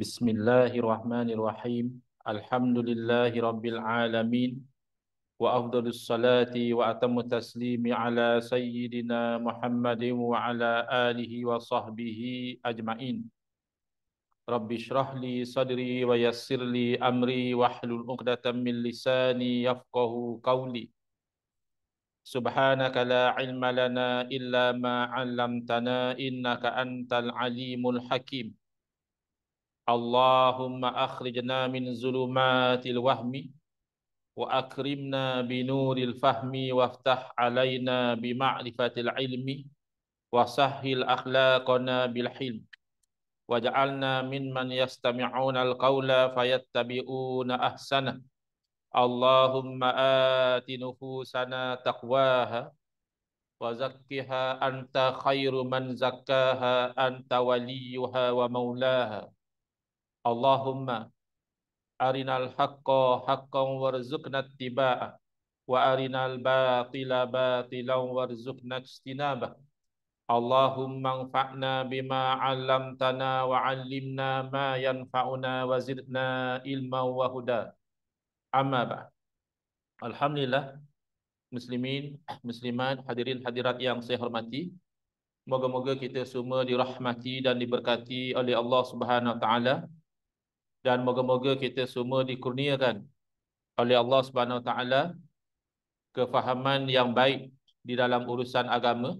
Bismillahirrahmanirrahim. Alhamdulillahi rabbil alamin. Wa afdhalus salati wa atammu taslimi ala sayyidina Muhammadin wa ala alihi wa sahbihi ajma'in. Rabbi shrah li sadri wa yassir li amri wahlul 'uqdatam min lisani yafqahu qawli. Subhanaka la ilma lana illa ma 'allamtana innaka antal alimul hakim. Allahumma akhrijna min zulumatil wahmi wa akrimna binuril fahmi waftah alaina bima'rifatil ilmi wa sahhil akhlaqana bil hilm waj'alna mimman yastami'una alqawla fayattabi'una ahsana. Allahumma ati nufusana taqwaha wa zakkiha anta khairu man zakkaha anta waliyuha wa maulaha. Allahumma arinal haqqa haqqan warzuqna ittiba'ah wa arinal batila batilan warzuqna ijtinabah. Allahumma anfa'na bima 'allamtana wa 'allimna ma yanfa'una wa zidna ilman wa huda. Amma ba'd. Alhamdulillah, muslimin, muslimat, hadirin hadirat yang saya hormati. Moga-moga kita semua dirahmati dan diberkati oleh Allah Subhanahu wa taala, dan moga-moga kita semua dikurniakan oleh Allah Subhanahu Wa Taala kefahaman yang baik di dalam urusan agama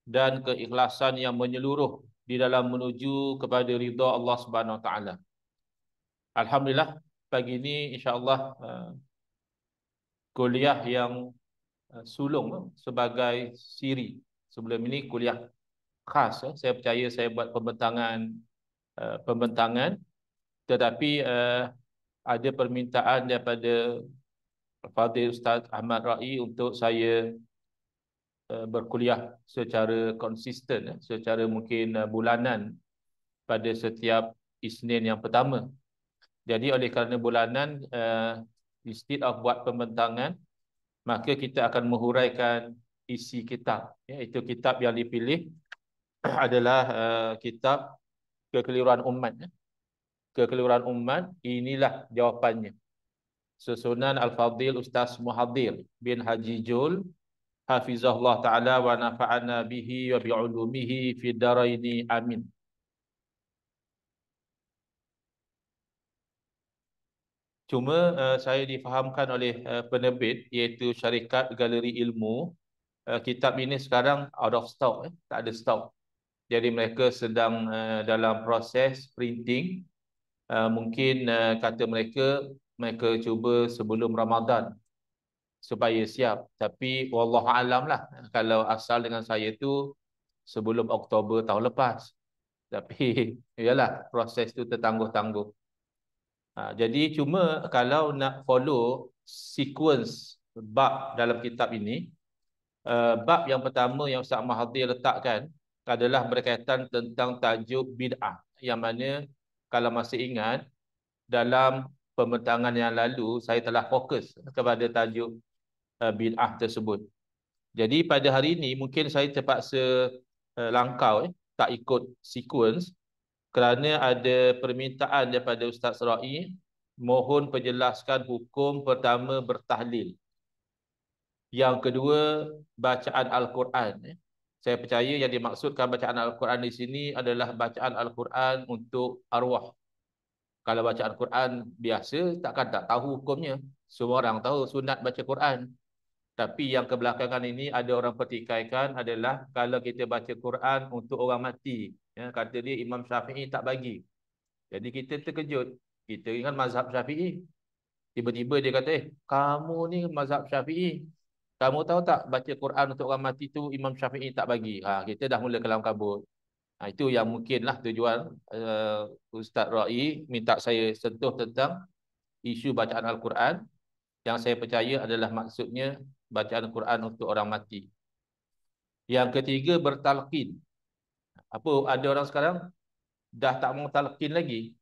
dan keikhlasan yang menyeluruh di dalam menuju kepada ridha Allah Subhanahu Wa Taala. Alhamdulillah, pagi ini insya-Allah kuliah yang sulung sebagai siri. Sebelum ini kuliah khas. Saya percaya saya buat pembentangan, tetapi ada permintaan daripada Fadil Ustaz Ahmad Rai untuk saya berkuliah secara konsisten, secara mungkin bulanan pada setiap Isnin yang pertama. Jadi oleh kerana bulanan, instead of buat pembentangan, maka kita akan menghuraikan isi kitab. Iaitu kitab yang dipilih adalah kitab Kekeliruan Umat. Kekeliruan Umat, inilah jawapannya. Susunan Al-Fadhil Ustaz Muhadir bin Haji Jul hafizahullah ta'ala wa nafa'ana bihi wa bi'ulumihi fi daraini amin. Cuma saya difahamkan oleh penerbit, iaitu Syarikat Galeri Ilmu, kitab ini sekarang out of stock, tak ada stok. Jadi mereka sedang dalam proses printing. Mungkin kata mereka cuba sebelum Ramadan supaya siap. Tapi wallahu alam lah, kalau asal dengan saya tu sebelum Oktober tahun lepas. Tapi yalah, proses tu tertangguh-tangguh. Jadi cuma kalau nak follow sequence bab dalam kitab ini, bab yang pertama yang Ustaz Mahathir letakkan adalah berkaitan tentang tajuk bid'ah, yang mana kalau masih ingat dalam pembentangan yang lalu saya telah fokus kepada tajuk bid'ah tersebut. Jadi pada hari ini mungkin saya terpaksa langkau, tak ikut sequence, kerana ada permintaan daripada Ustaz Rai, mohon penjelaskan hukum pertama bertahlil, yang kedua bacaan Al-Quran. Saya percaya yang dimaksudkan bacaan Al-Quran di sini adalah bacaan Al-Quran untuk arwah. Kalau baca Al-Quran biasa, takkan tak tahu hukumnya. Semua orang tahu sunat baca Quran. Tapi yang kebelakangan ini ada orang pertikaikan adalah kalau kita baca Quran untuk orang mati. Kata dia Imam Syafi'i tak bagi. Jadi kita terkejut. Kita ingat mazhab Syafi'i. Tiba-tiba dia kata, kamu ni mazhab Syafi'i. Kamu tahu tak baca Quran untuk orang mati tu Imam Syafi'i tak bagi. Kita dah mula kelam kabut. Itu yang mungkinlah tujuan Ustaz Rai minta saya sentuh tentang isu bacaan Al-Quran, yang saya percaya adalah maksudnya bacaan Al-Quran untuk orang mati. Yang ketiga bertalqin. Apa ada orang sekarang dah tak mau talqin lagi.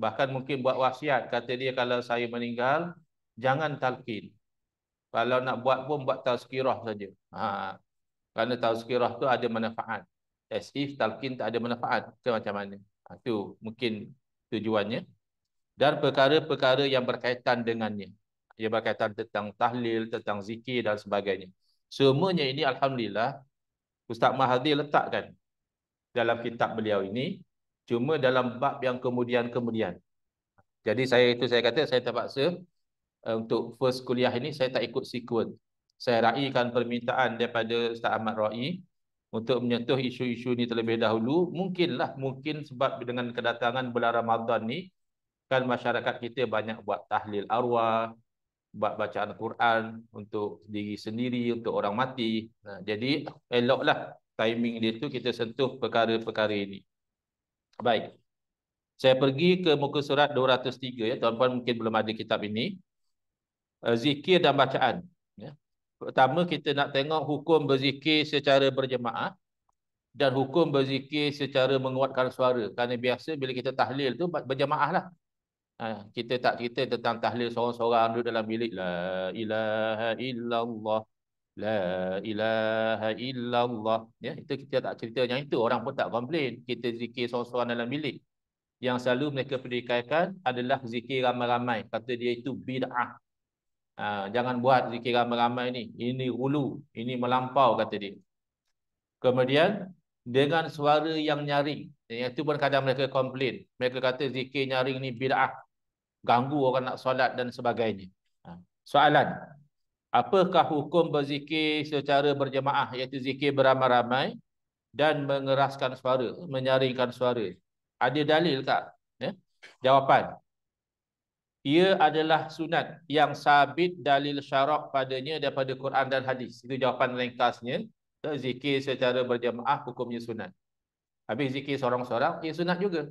Bahkan mungkin buat wasiat, kata dia kalau saya meninggal jangan talqin. Kalau nak buat pun buat tazkirah saja. Kerana tazkirah tu ada manfaat. As if talqin tak ada manfaat ke macam mana. Itu mungkin tujuannya, dan perkara-perkara yang berkaitan dengannya. Ia berkaitan tentang tahlil, tentang zikir dan sebagainya. Semuanya ini alhamdulillah Ustaz Mahathir letakkan dalam kitab beliau ini, cuma dalam bab yang kemudian-kemudian. Jadi saya kata saya terpaksa untuk first kuliah ini saya tak ikut sequence. Saya raikan permintaan daripada Ustaz Ahmad Rai untuk menyentuh isu-isu ini terlebih dahulu. Mungkin sebab dengan kedatangan bulan Ramadan ni kan masyarakat kita banyak buat tahlil arwah, buat bacaan Quran untuk diri sendiri, untuk orang mati. Jadi eloklah timing dia tu kita sentuh perkara-perkara ini. Baik. Saya pergi ke muka surat 203 ya. Tuan-tuan mungkin belum ada kitab ini. Zikir dan bacaan. Ya. Pertama kita nak tengok hukum berzikir secara berjemaah dan hukum berzikir secara menguatkan suara. Kerana biasa bila kita tahlil tu berjemaah lah. Kita tak cerita tentang tahlil seorang-seorang duduk dalam bilik. La ilaha illallah. La ilaha illallah. Ya, itu kita tak cerita yang itu. Orang pun tak komplain. Kita zikir seorang-seorang dalam bilik. Yang selalu mereka pendekaikan adalah zikir ramai-ramai. Kata dia itu bid'ah. Jangan buat zikir ramai-ramai ni. Ini hulu. Ini melampau kata dia. Kemudian dengan suara yang nyaring. Yang itu pun kadang mereka komplain. Mereka kata zikir nyaring ni bid'ah. Ganggu orang nak solat dan sebagainya. Soalan. Apakah hukum berzikir secara berjemaah, iaitu zikir beramai-ramai dan mengeraskan suara, menyaringkan suara? Ada dalil tak? Ya? Jawapan. Ia adalah sunat yang sabit dalil syarak padanya daripada Quran dan hadis. Itu jawapan ringkasnya. Zikir secara berjemaah hukumnya sunat. Habis zikir seorang-seorang, ia sunat juga.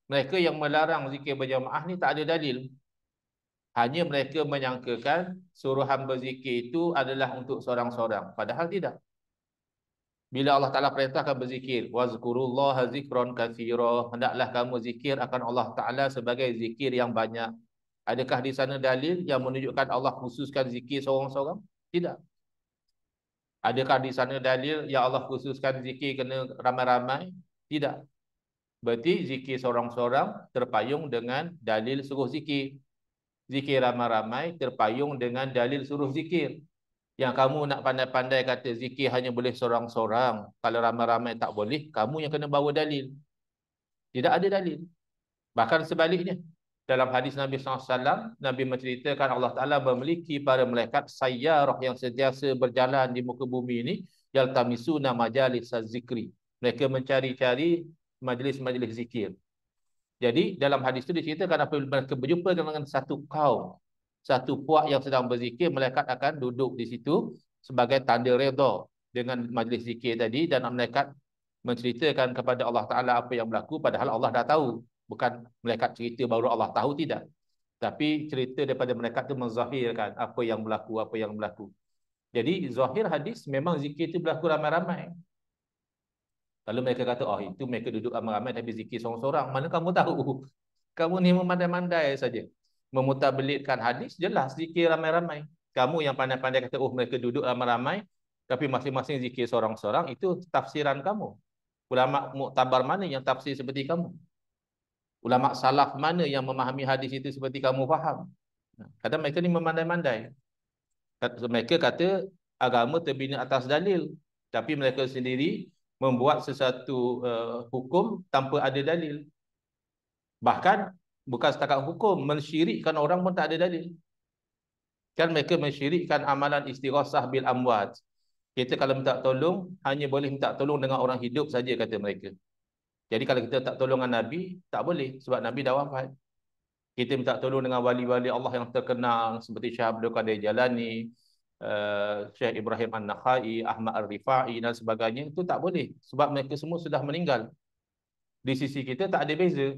Mereka yang melarang zikir berjemaah ni tak ada dalil. Hanya mereka menyangkakan suruhan berzikir itu adalah untuk seorang-seorang. Padahal tidak. Bila Allah Ta'ala perintahkan berzikir, wazkurullaha zikran katsira, hendaklah kamu zikir akan Allah Ta'ala sebagai zikir yang banyak. Adakah di sana dalil yang menunjukkan Allah khususkan zikir seorang-seorang? Tidak. Adakah di sana dalil yang Allah khususkan zikir kena ramai-ramai? Tidak. Berarti zikir seorang-seorang terpayung dengan dalil suruh zikir. Zikir ramai-ramai terpayung dengan dalil suruh zikir. Yang kamu nak pandai-pandai kata zikir hanya boleh seorang-seorang, kalau ramai-ramai tak boleh, kamu yang kena bawa dalil. Tidak ada dalil. Bahkan sebaliknya, dalam hadis Nabi SAW, Nabi menceritakan Allah Ta'ala memiliki para malaikat sayyarah yang sentiasa berjalan di muka bumi ini, yaltamisuna majalis zikri. Mereka mencari-cari majlis-majlis zikir. Jadi dalam hadis itu diceritakan apabila mereka berjumpa dengan satu kaum, satu puak yang sedang berzikir, malaikat akan duduk di situ sebagai tanda redha dengan majlis zikir tadi, dan malaikat menceritakan kepada Allah Ta'ala apa yang berlaku, padahal Allah dah tahu. Bukan malaikat cerita baru Allah tahu, tidak. Tapi cerita daripada malaikat itu menzahirkan apa yang berlaku. Jadi zahir hadis memang zikir itu berlaku ramai-ramai. Kalau mereka kata, oh itu mereka duduk ramai-ramai tapi zikir seorang-seorang. Mana kamu tahu? Kamu ni memandai-mandai saja. Memutabelitkan hadis, jelas zikir ramai-ramai. Kamu yang pandai-pandai kata, oh mereka duduk ramai-ramai tapi masing-masing zikir seorang-seorang, itu tafsiran kamu. Ulama muktabar mana yang tafsir seperti kamu? Ulama salaf mana yang memahami hadis itu seperti kamu faham? Kadang mereka ni memandai-mandai. Mereka kata agama terbina atas dalil, tapi mereka sendiri membuat sesuatu hukum tanpa ada dalil. Bahkan bukan setakat hukum, mensyirikkan orang pun tak ada dalil. Kan mereka mensyirikkan amalan istighasah bil amwat. Kita kalau minta tolong hanya boleh minta tolong dengan orang hidup saja, kata mereka. Jadi kalau kita tak tolong dengan Nabi, tak boleh sebab Nabi dah wafat. Kita minta tolong dengan wali-wali Allah yang terkenal seperti Syekh Abdul Qadir Jalani, Syekh Ibrahim An-Nakhai, Ahmad Ar-Rifai dan sebagainya, itu tak boleh sebab mereka semua sudah meninggal. Di sisi kita tak ada beza.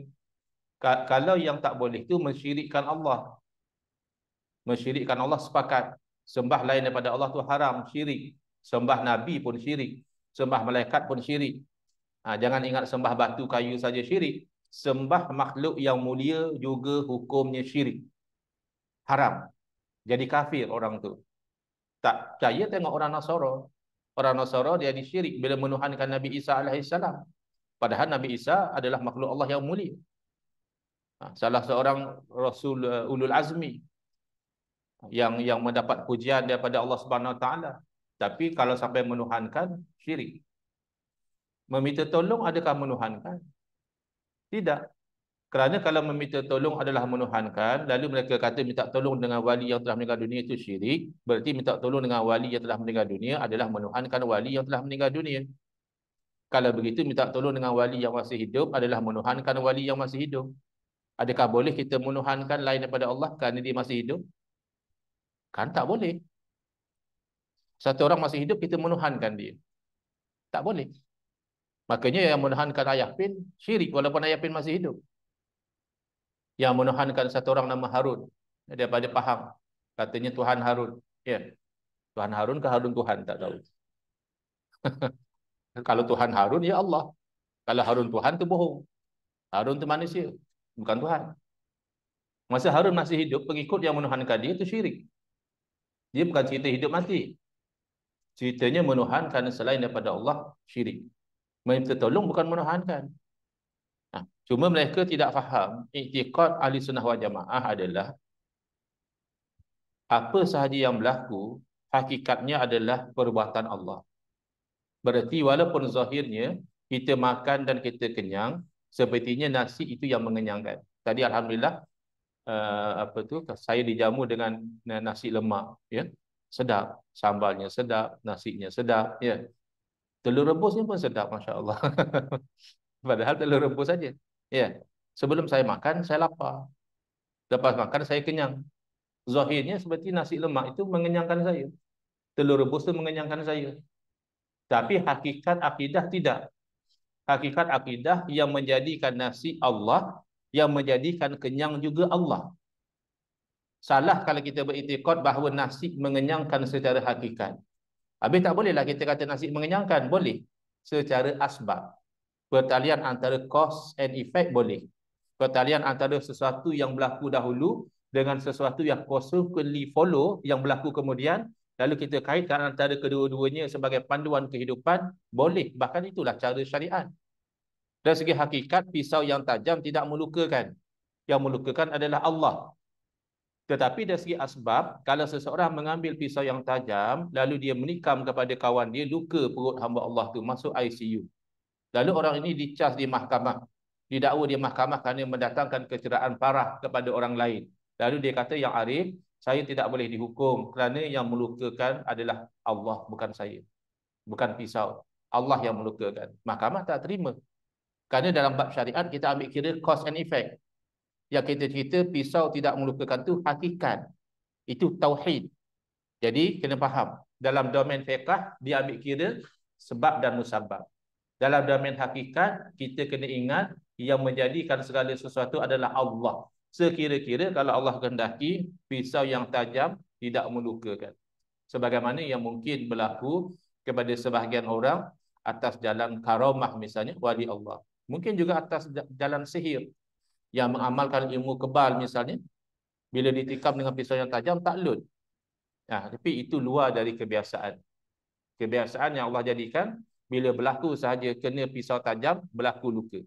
Kalau yang tak boleh itu mensyirikkan Allah. Mensyirikkan Allah sepakat. Sembah lain daripada Allah tu haram, syirik. Sembah Nabi pun syirik. Sembah malaikat pun syirik. Jangan ingat sembah batu kayu saja syirik. Sembah makhluk yang mulia juga hukumnya syirik. Haram. Jadi kafir orang tu. Tak percaya tengok orang Nasara. Orang Nasara dia disyirik bila menuhankan Nabi Isa AS. Padahal Nabi Isa adalah makhluk Allah yang mulia. Salah seorang Rasul Ulul Azmi yang mendapat pujian daripada Allah Subhanahu Wa Taala. Tapi kalau sampai menuhankan, syirik. Meminta tolong adakah menuhankan? Tidak. Kerana kalau meminta tolong adalah menuhankan, lalu mereka kata minta tolong dengan wali yang telah meninggal dunia itu syirik, berarti minta tolong dengan wali yang telah meninggal dunia adalah menuhankan wali yang telah meninggal dunia. Kalau begitu, minta tolong dengan wali yang masih hidup adalah menuhankan wali yang masih hidup. Adakah boleh kita menuhankan lain daripada Allah kerana dia masih hidup? Kan tak boleh. Satu orang masih hidup, kita menuhankan dia. Tak boleh. Makanya yang menuhankan ayah pin, syirik walaupun ayah pin masih hidup. Yang menuhankan satu orang nama Harun, daripada Pahang. Katanya Tuhan Harun. Ya, Tuhan Harun ke Harun Tuhan? Tak tahu. Kalau Tuhan Harun, ya Allah. Kalau Harun Tuhan, tu bohong. Harun tu manusia, bukan Tuhan. Masa Harun masih hidup, pengikut yang menuhankan dia itu syirik. Dia bukan cerita hidup mati. Ceritanya menuhankan selain daripada Allah, syirik. Meminta tolong bukan menuhankan. Cuma mereka tidak faham iktiqad ahli sunnah wal jamaah adalah apa sahaja yang berlaku hakikatnya adalah perbuatan Allah. Berarti walaupun zahirnya kita makan dan kita kenyang, sepertinya nasi itu yang mengenyangkan. Tadi alhamdulillah saya dijamu dengan nasi lemak, ya. Sedap, sambalnya sedap, nasinya sedap, ya. Telur rebusnya pun sedap, masya-Allah. Padahal telur rebus saja. Ya. Sebelum saya makan, saya lapar. Lepas makan, saya kenyang. Zahirnya seperti nasi lemak itu mengenyangkan saya. Telur rebus itu mengenyangkan saya. Tapi hakikat akidah tidak. Hakikat akidah yang menjadikan nasi Allah, yang menjadikan kenyang juga Allah. Salah kalau kita beriktikad bahawa nasi mengenyangkan secara hakikat. Habis tak bolehlah kita kata nasi mengenyangkan. Boleh. Secara asbab. Pertalian antara cause and effect boleh. Pertalian antara sesuatu yang berlaku dahulu dengan sesuatu yang consequently follow, yang berlaku kemudian, lalu kita kaitkan antara kedua-duanya sebagai panduan kehidupan, boleh. Bahkan itulah cara syariat. Dari segi hakikat, pisau yang tajam tidak melukakan. Yang melukakan adalah Allah. Tetapi dari segi asbab, kalau seseorang mengambil pisau yang tajam, lalu dia menikam kepada kawan dia, luka perut hamba Allah tu, masuk ICU. Lalu orang ini dicas di mahkamah. Didakwa di mahkamah kerana mendatangkan kecederaan parah kepada orang lain. Lalu dia kata, yang Arif, saya tidak boleh dihukum kerana yang melukakan adalah Allah, bukan saya. Bukan pisau. Allah yang melukakan. Mahkamah tak terima. Kerana dalam bab syariat, kita ambil kira cause and effect. Yang kita cerita pisau tidak melukakan tu hakikat. Itu tauhid. Jadi kena faham. Dalam domain fiqh dia ambil kira sebab dan musabab. Dalam domain hakikat kita kena ingat yang menjadikan segala sesuatu adalah Allah. Sekira-kira kalau Allah kehendaki pisau yang tajam tidak melukakan. Sebagaimana yang mungkin berlaku kepada sebahagian orang atas jalan karamah misalnya wali Allah. Mungkin juga atas jalan sihir. Yang mengamalkan ilmu kebal misalnya, bila ditikam dengan pisau yang tajam, tak lut. Tapi itu luar dari kebiasaan. Kebiasaan yang Allah jadikan, bila berlaku sahaja kena pisau tajam, berlaku luka.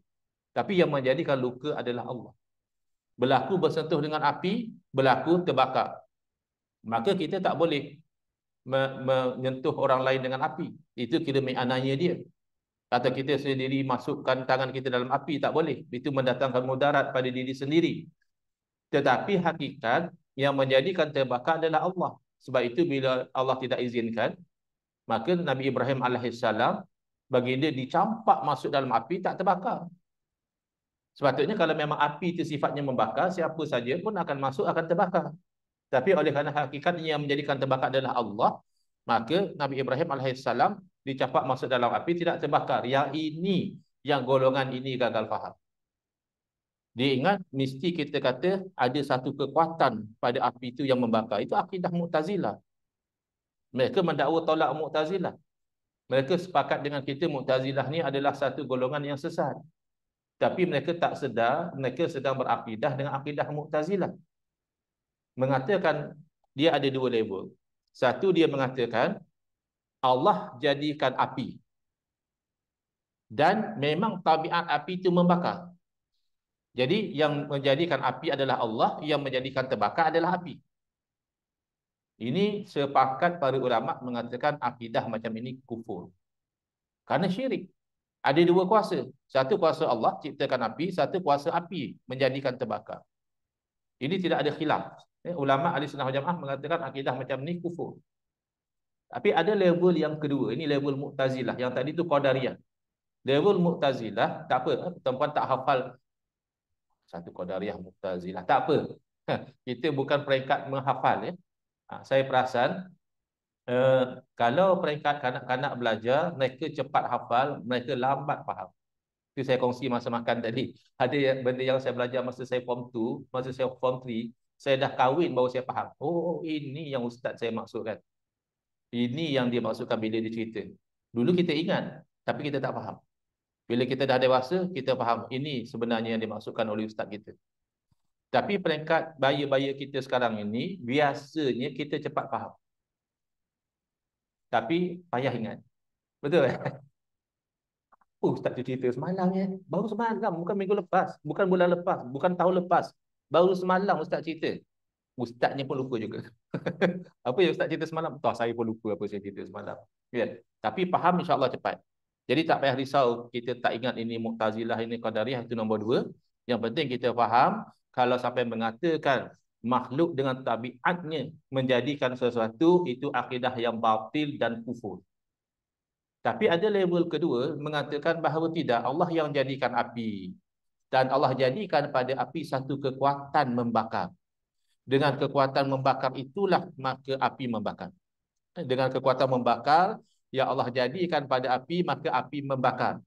Tapi yang menjadikan luka adalah Allah. Berlaku bersentuh dengan api, berlaku terbakar. Maka kita tak boleh menyentuh orang lain dengan api. Itu kira mi'ananya dia. Atau kita sendiri masukkan tangan kita dalam api, tak boleh. Itu mendatangkan mudarat pada diri sendiri. Tetapi hakikat yang menjadikan terbakar adalah Allah. Sebab itu bila Allah tidak izinkan, maka Nabi Ibrahim AS baginda dicampak masuk dalam api, tak terbakar. Sepatutnya kalau memang api itu sifatnya membakar, siapa saja pun akan masuk, akan terbakar. Tapi oleh kerana hakikat yang menjadikan terbakar adalah Allah, maka Nabi Ibrahim AS dicampak masuk dalam api, tidak terbakar. Yang ini, yang golongan ini gagal faham. Dia ingat mesti kita kata ada satu kekuatan pada api itu yang membakar. Itu akidah Mu'tazilah. Mereka mendakwa tolak Mu'tazilah. Mereka sepakat dengan kita Mu'tazilah ni adalah satu golongan yang sesat. Tapi mereka tak sedar mereka sedang berakidah dengan akidah Mu'tazilah. Mengatakan dia ada dua level. Satu, dia mengatakan Allah jadikan api. Dan memang tabiat api itu membakar. Jadi yang menjadikan api adalah Allah, yang menjadikan terbakar adalah api. Ini sepakat para ulama mengatakan akidah macam ini kufur. Karena syirik. Ada dua kuasa. Satu kuasa Allah ciptakan api, satu kuasa api menjadikan terbakar. Ini tidak ada khilaf. Ulama ahli sunnah wal jamaah mengatakan akidah macam ni kufur. Tapi ada level yang kedua. Ini level Mu'tazilah. Yang tadi tu Qadariyah. Level Mu'tazilah, tak apa. Tuan-tuan tak hafal satu Qadariyah Mu'tazilah. Tak apa. Kita bukan peringkat menghafal. Ya. Saya perasan, kalau peringkat kanak-kanak belajar, mereka cepat hafal, mereka lambat faham. Itu saya kongsi masa makan tadi. Ada benda yang saya belajar masa saya form 2, masa saya form 3, saya dah kahwin baru saya faham. Oh, ini yang ustaz saya maksudkan. Ini yang dia maksudkan bila dia cerita. Dulu kita ingat, tapi kita tak faham. Bila kita dah dewasa, kita faham. Ini sebenarnya yang dimaksudkan oleh ustaz kita. Tapi peringkat baya-baya kita sekarang ini, biasanya kita cepat faham. Tapi payah ingat. Betul tak? Oh, ustaz tu cerita semalam ya. Baru semalam, bukan minggu lepas. Bukan bulan lepas. Bukan tahun lepas. Baru semalam ustaz cerita. Ustaznya pun lupa juga. Apa yang ustaz cerita semalam? Tahu saya pun lupa apa saya cerita semalam. Ya. Tapi faham insya-Allah cepat. Jadi tak payah risau kita tak ingat ini Mu'tazilah, ini Qadariyah, itu nombor 2. Yang penting kita faham kalau sampai mengatakan makhluk dengan tabiatnya menjadikan sesuatu, itu akidah yang batil dan kufur. Tapi ada level kedua mengatakan bahawa tidak, Allah yang jadikan api. Dan Allah jadikan pada api satu kekuatan membakar. Dengan kekuatan membakar itulah maka api membakar. Dengan kekuatan membakar yang Allah jadikan pada api, maka api membakar.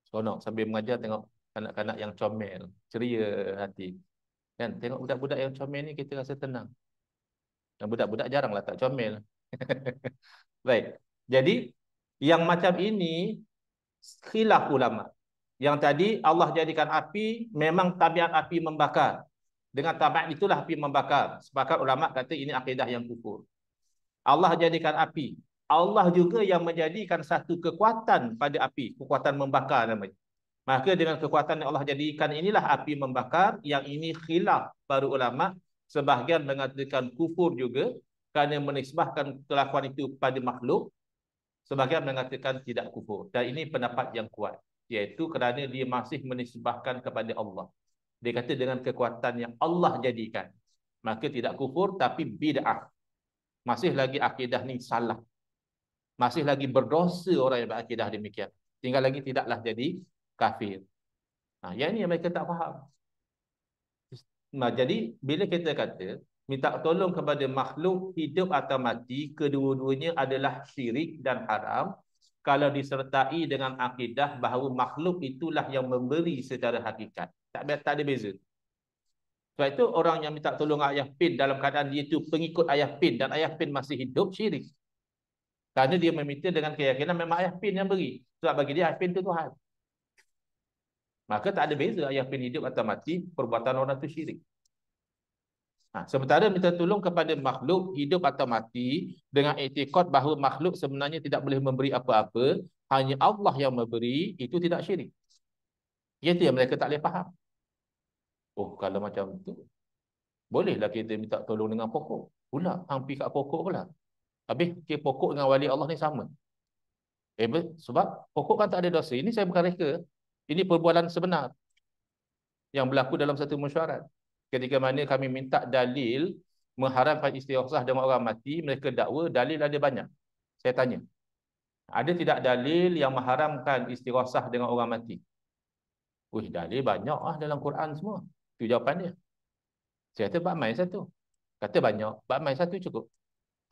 Seronok sambil mengajar tengok anak-anak yang comel, ceria hati. Kan tengok budak-budak yang comel ni kita rasa tenang. Dan budak-budak jaranglah tak comel. Baik. Jadi yang macam ini khilaf ulama. Yang tadi Allah jadikan api, memang tabiat api membakar. Dengan tabiat itulah api membakar. Sepakat ulama kata ini akidah yang kufur. Allah jadikan api. Allah juga yang menjadikan satu kekuatan pada api, kekuatan membakar namanya. Maka dengan kekuatan yang Allah jadikan inilah api membakar, yang ini khilaf para ulama, sebahagian mengatakan kufur juga kerana menisbahkan kelakuan itu pada makhluk, sebahagian mengatakan tidak kufur. Dan ini pendapat yang kuat, iaitu kerana dia masih menisbahkan kepada Allah. Dia kata dengan kekuatan yang Allah jadikan, maka tidak kufur tapi bid'ah. Masih lagi akidah ni salah. Masih lagi berdosa orang yang berakidah demikian. Tinggal lagi tidaklah jadi kafir. Yang ini yang mereka tak faham. Jadi bila kita kata minta tolong kepada makhluk hidup atau mati, kedua-duanya adalah syirik dan haram kalau disertai dengan akidah bahawa makhluk itulah yang memberi secara hakikat. Tak ada beza. Sebab itu orang yang minta tolong ayah Pin dalam keadaan dia itu pengikut ayah Pin dan ayah Pin masih hidup, syirik. Kerana dia meminta dengan keyakinan memang ayah Pin yang beri. Sebab bagi dia ayah Pin itu Tuhan. Maka tak ada beza ayah Pin hidup atau mati, perbuatan orang itu syirik. Sementara minta tolong kepada makhluk hidup atau mati dengan iktikad bahawa makhluk sebenarnya tidak boleh memberi apa-apa, hanya Allah yang memberi, itu tidak syirik. Itu yang mereka tak boleh faham. Oh, kalau macam itu, bolehlah kita minta tolong dengan pokok. Pula, hampir kat pokok pula. Habis, pokok dengan wali Allah ni sama. Sebab pokok kan tak ada dosa. Ini saya bukan reka. Ini perbualan sebenar yang berlaku dalam satu mesyuarat. Ketika mana kami minta dalil mengharamkan istighosah dengan orang mati, mereka dakwa dalil ada banyak. Saya tanya, ada tidak dalil yang mengharamkan istighosah dengan orang mati? Dalil banyak dalam Quran semua. Itu jawapan dia. Saya kata bab main satu. Kata banyak, bab main satu cukup.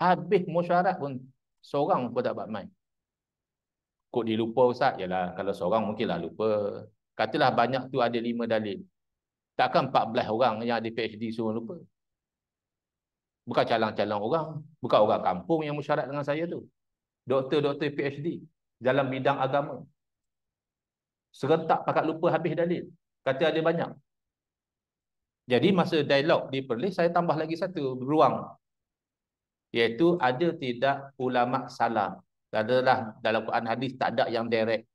Habis mesyuarat pun seorang pun tak bab main. Kok dilupa Ustaz? Yalah, kalau seorang mungkinlah lupa. Katalah banyak tu ada 5 dalil. Takkan 14 orang yang ada PhD suruh lupa. Bukan calang-calang orang. Bukan orang kampung yang mesyuarat dengan saya tu. Doktor-doktor PhD dalam bidang agama. Serentak pakat lupa habis dalil. Kata ada banyak. Jadi masa dialog di Perlis, saya tambah lagi satu ruang. Iaitu ada tidak ulama salah. Adalah dalam Quran hadis tak ada yang direct.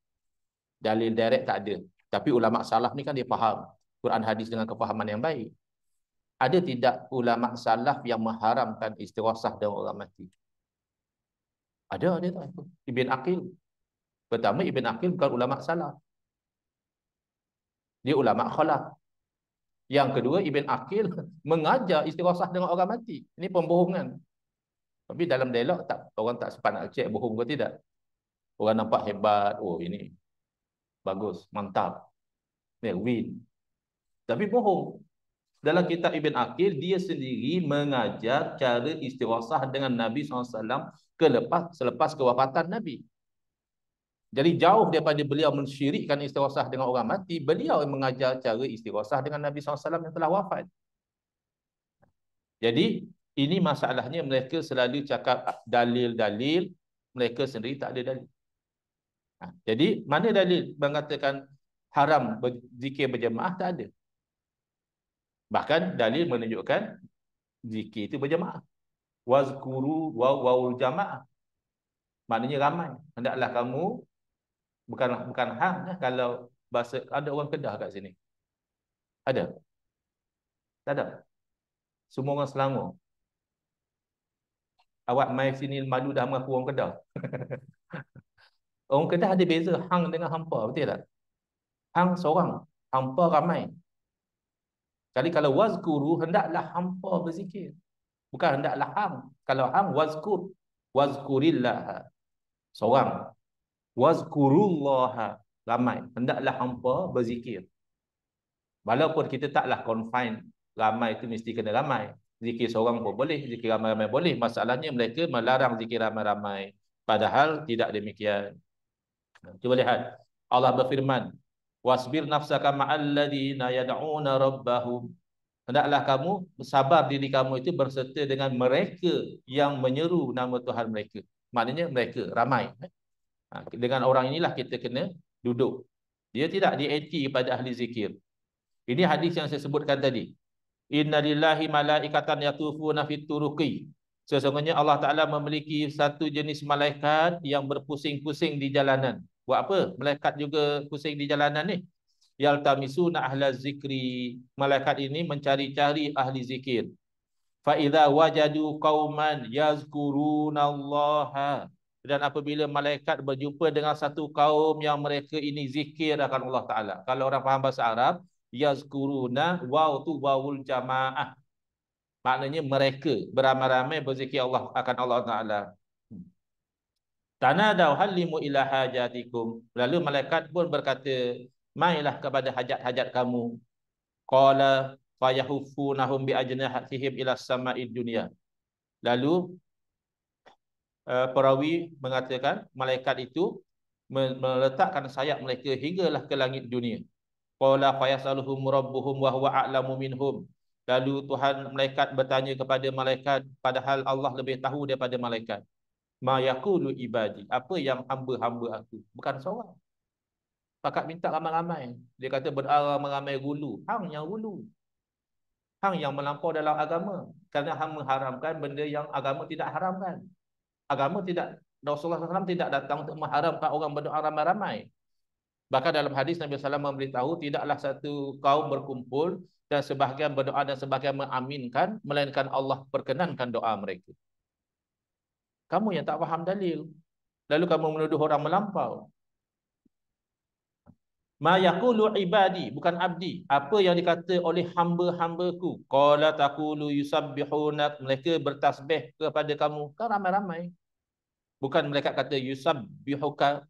Dalil direct tak ada. Tapi ulama salaf ni kan dia faham Quran hadis dengan kefahaman yang baik. Ada tidak ulama salaf yang mengharamkan istighasah dengan orang mati? Ada tak? Ibn Aqil. Pertama, Ibn Aqil bukan ulama salaf. Dia ulama khalaf. Yang kedua, Ibn Aqil mengajar istighasah dengan orang mati. Ini pembohongan. Tapi dalam dialog tak, orang tak sempat nak cek bohong ke tidak. Orang nampak hebat. Oh, ini bagus, mantap. Win. Tapi bohong. Dalam kitab Ibn Aqil, dia sendiri mengajar cara istighasah dengan Nabi SAW selepas kewafatan Nabi. Jadi jauh daripada beliau mensyirikkan istighasah dengan orang mati, beliau yang mengajar cara istighasah dengan Nabi SAW yang telah wafat. Jadi ini masalahnya, mereka selalu cakap dalil-dalil, mereka sendiri tak ada dalil. Jadi mana dalil mengatakan haram zikir berjemaah? Tak ada. Bahkan dalil menunjukkan zikir itu berjemaah. Wazkuru wawul jamaah. Maknanya ramai. Hendaklah kamu, bukan hang. Kalau bahasa, ada orang Kedah kat sini? Ada? Tak ada? Semua orang Selangor. Awak mai sini malu dah mengaku orang Kedah. Orang Kedah ada beza hang dengan hampa, betul tak? Hang seorang, hampa ramai. Jadi kalau wazkuru, hendaklah hampa berzikir. Bukan hendaklah hang. Kalau hang, wazkur. Wazkurillah. Seorang. Wazkurullaha. Ramai. Hendaklah hampa berzikir. Walaupun kita taklah confine ramai itu mesti kena ramai. Zikir seorang pun boleh, zikir ramai-ramai boleh. Masalahnya mereka melarang zikir ramai-ramai. Padahal tidak demikian. Cuba lihat. Allah berfirman, wasbir nafsaka ma'alladina yad'una rabbahum. Hendaklah kamu bersabar diri kamu itu berserta dengan mereka yang menyeru nama Tuhan mereka. Maknanya mereka ramai. Dengan orang inilah kita kena duduk. Dia tidak di-anti kepada ahli zikir. Ini hadis yang saya sebutkan tadi. Inna lillahi malaikatan yatufuna fit turuqi. Sesungguhnya Allah Ta'ala memiliki satu jenis malaikat yang berpusing-pusing di jalanan. Buat apa? Malaikat juga pusing di jalanan ni. Yaltamisuna ahla zikri. Malaikat ini mencari-cari ahli zikir. Fa idza wajadu qauman yazkurunallaha. Dan apabila malaikat berjumpa dengan satu kaum yang mereka ini zikir akan Allah Ta'ala. Kalau orang faham bahasa Arab, yazkuruna, waw tu wawul jamaah. Maknanya mereka beramai-ramai berzikir Allah akan Allah Ta'ala. Tanadaw halimu ila hajatikum. Lalu malaikat pun berkata, mailah kepada hajat-hajat kamu. Qala fayahufunahum bi ajnahatihim ila sama'id dunya. Lalu perawi mengatakan malaikat itu meletakkan sayap mereka hinggalah ke langit dunia. Qala fayasaluhum rabbuhum wa huwa a'lamu minhum. Lalu Tuhan malaikat bertanya kepada malaikat, padahal Allah lebih tahu daripada malaikat. Ma yaqulu ibadi, apa yang hamba-hamba aku? Bukan seorang. Pakat minta ramai-ramai. Dia kata berdoa ramai gulu. Hang yang gulu. Hang yang melampau dalam agama. Kerana hang mengharamkan benda yang agama tidak haramkan. Agama tidak, Rasulullah SAW tidak datang untuk mengharamkan orang berdoa ramai-ramai. Bahkan dalam hadis Nabi SAW memberitahu tidaklah satu kaum berkumpul dan sebahagian berdoa dan sebahagian mengaminkan, melainkan Allah perkenankan doa mereka. Kamu yang tak faham dalil, lalu kamu menuduh orang melampau. Ma yaqulu ibadi, bukan abdi. Apa yang dikata oleh hamba-hambaku. Qala taqulu yusabbihuna, mereka bertasbih kepada kamu. Kan ramai-ramai. Bukan mereka kata yusabbihuka,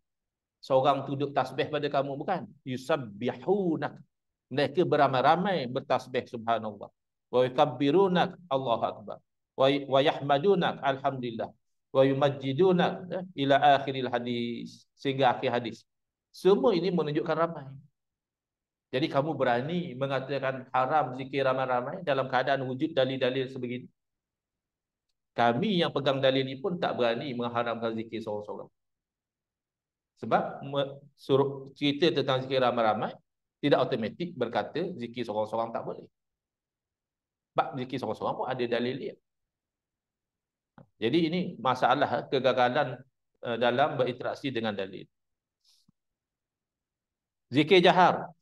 seorang duduk tasbih pada kamu, bukan. Yusabbihuna, mereka beramai-ramai bertasbih subhanallah. Wa yukabbirunak, Allahu akbar. Wa yahmadunak, alhamdulillah. Wa yumajjidunak, ila akhiril hadis, sehingga akhir hadis. Semua ini menunjukkan ramai. Jadi kamu berani mengatakan haram zikir ramai-ramai dalam keadaan wujud dalil-dalil sebegini. Kami yang pegang dalil ini pun tak berani mengharamkan zikir seorang-seorang. Sebab suruh cerita tentang zikir ramai-ramai tidak automatik berkata zikir seorang-seorang tak boleh. Sebab zikir seorang-seorang pun ada dalil dia. Jadi ini masalah kegagalan dalam berinteraksi dengan dalil. Zikir jahar.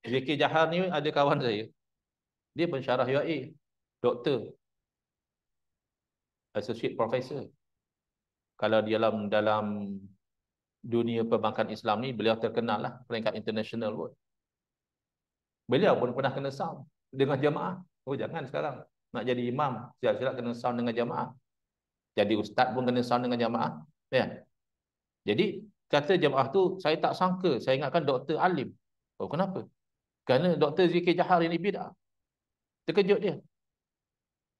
Zikir jahar ni ada kawan saya. Dia pensyarah UAE. Doktor. Associate Professor. Kalau di dalam dunia perbankan Islam ni, beliau terkenal lah. Peringkat international pun. Beliau pun pernah kena sound dengan jamaah. Oh jangan sekarang. Nak jadi imam. Siap-siap kena sound dengan jamaah. Jadi ustaz pun kena sound dengan jamaah. Ya. Jadi kata jemaah tu, saya tak sangka, saya ingatkan doktor alim. Oh kenapa? Kerana doktor zikir jahar ini bid'ah. Terkejut dia.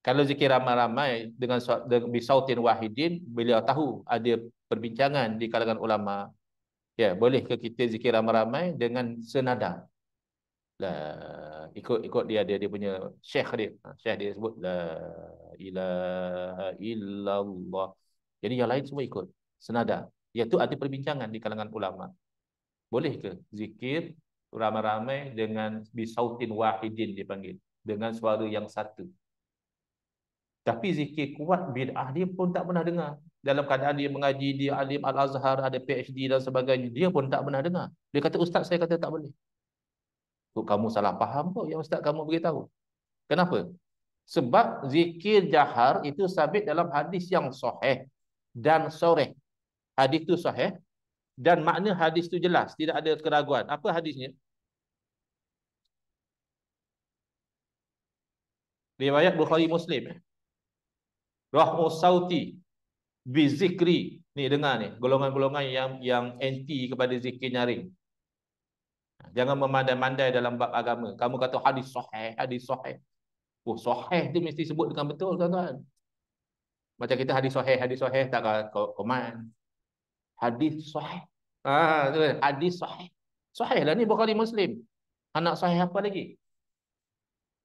Kalau zikir ramai-ramai dengan bisautin wahidin, beliau tahu ada perbincangan di kalangan ulama. Ya, boleh ke kita zikir ramai-ramai dengan senada? Lah, ikut dia punya syekh dia. Syekh dia sebut la ilaha illallah. Jadi yang lain semua ikut senada. Iaitu ada perbincangan di kalangan ulama. Boleh ke zikir ramai-ramai dengan bisautin wahidin dipanggil, dengan suara yang satu? Tapi zikir kuat bid'ah dia pun tak pernah dengar. Dalam keadaan dia mengaji, dia alim Al-Azhar, ada PhD dan sebagainya, dia pun tak pernah dengar. Dia kata, ustaz saya kata tak boleh. Oh, kamu salah faham kok yang ustaz kamu beritahu. Kenapa? Sebab zikir jahar itu sabit dalam hadis yang sahih dan soreh. Hadis itu sahih dan makna hadis itu jelas, tidak ada keraguan. Apa hadisnya? Riwayat Bukhari Muslim. Rahmu sauti bizikri. Ni dengar ni, golongan-golongan yang anti kepada zikir nyaring. Jangan memandai-mandai dalam bab agama. Kamu kata hadis sahih, hadis sahih. Oh, sahih tu mesti sebut dengan betul, tuan-tuan. Macam kita hadis sahih tak komen. Hadis sahih. Tu hadis sahih. Sahih lah ni Bukhari Muslim. Anak sahih apa lagi?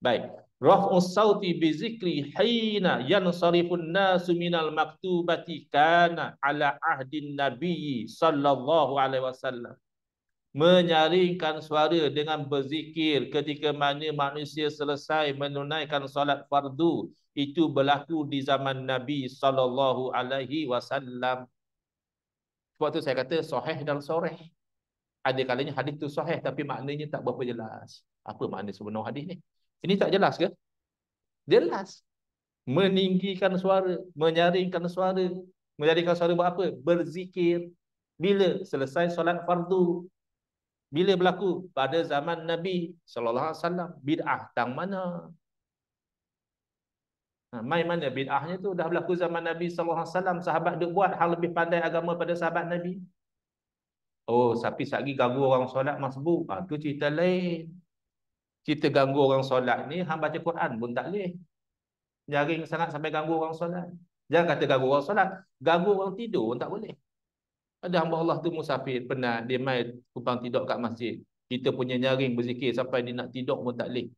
Baik. Raf'us sauti bi zikri hina yansarifun nasu minal maktubati kana ala ahdin nabiyyi sallallahu alaihi wasallam. Menyaringkan suara dengan berzikir ketika mana manusia selesai menunaikan solat fardu, itu berlaku di zaman Nabi sallallahu alaihi wasallam. Sebab tu saya kata sahih dan soreh. Ada kalanya hadis tu sahih tapi maknanya tak berapa jelas. Apa makna sebenar hadis ni? Ini tak jelas ke? Jelas. Meninggikan suara, menyaringkan suara. Menyaringkan suara buat apa? Berzikir. Bila? Selesai solat fardu. Bila berlaku? Pada zaman Nabi sallallahu alaihi wasallam. Bid'ah tang mana? Mai mana bid'ahnya tu? Dah berlaku zaman Nabi sallallahu alaihi wasallam. Sahabat duk buat hal lebih pandai agama pada sahabat Nabi. Oh, tapi satgi ganggu orang solat masbuk. Tu cerita lain. Kita ganggu orang solat ni, hang baca Quran pun tak boleh. Nyaring sangat sampai ganggu orang solat. Jangan kata ganggu orang solat, ganggu orang tidur pun tak boleh. Ada hamba Allah tu musafir, penat, dia mai kupang tidur kat masjid. Kita punya nyaring berzikir sampai dia nak tidur pun tak boleh.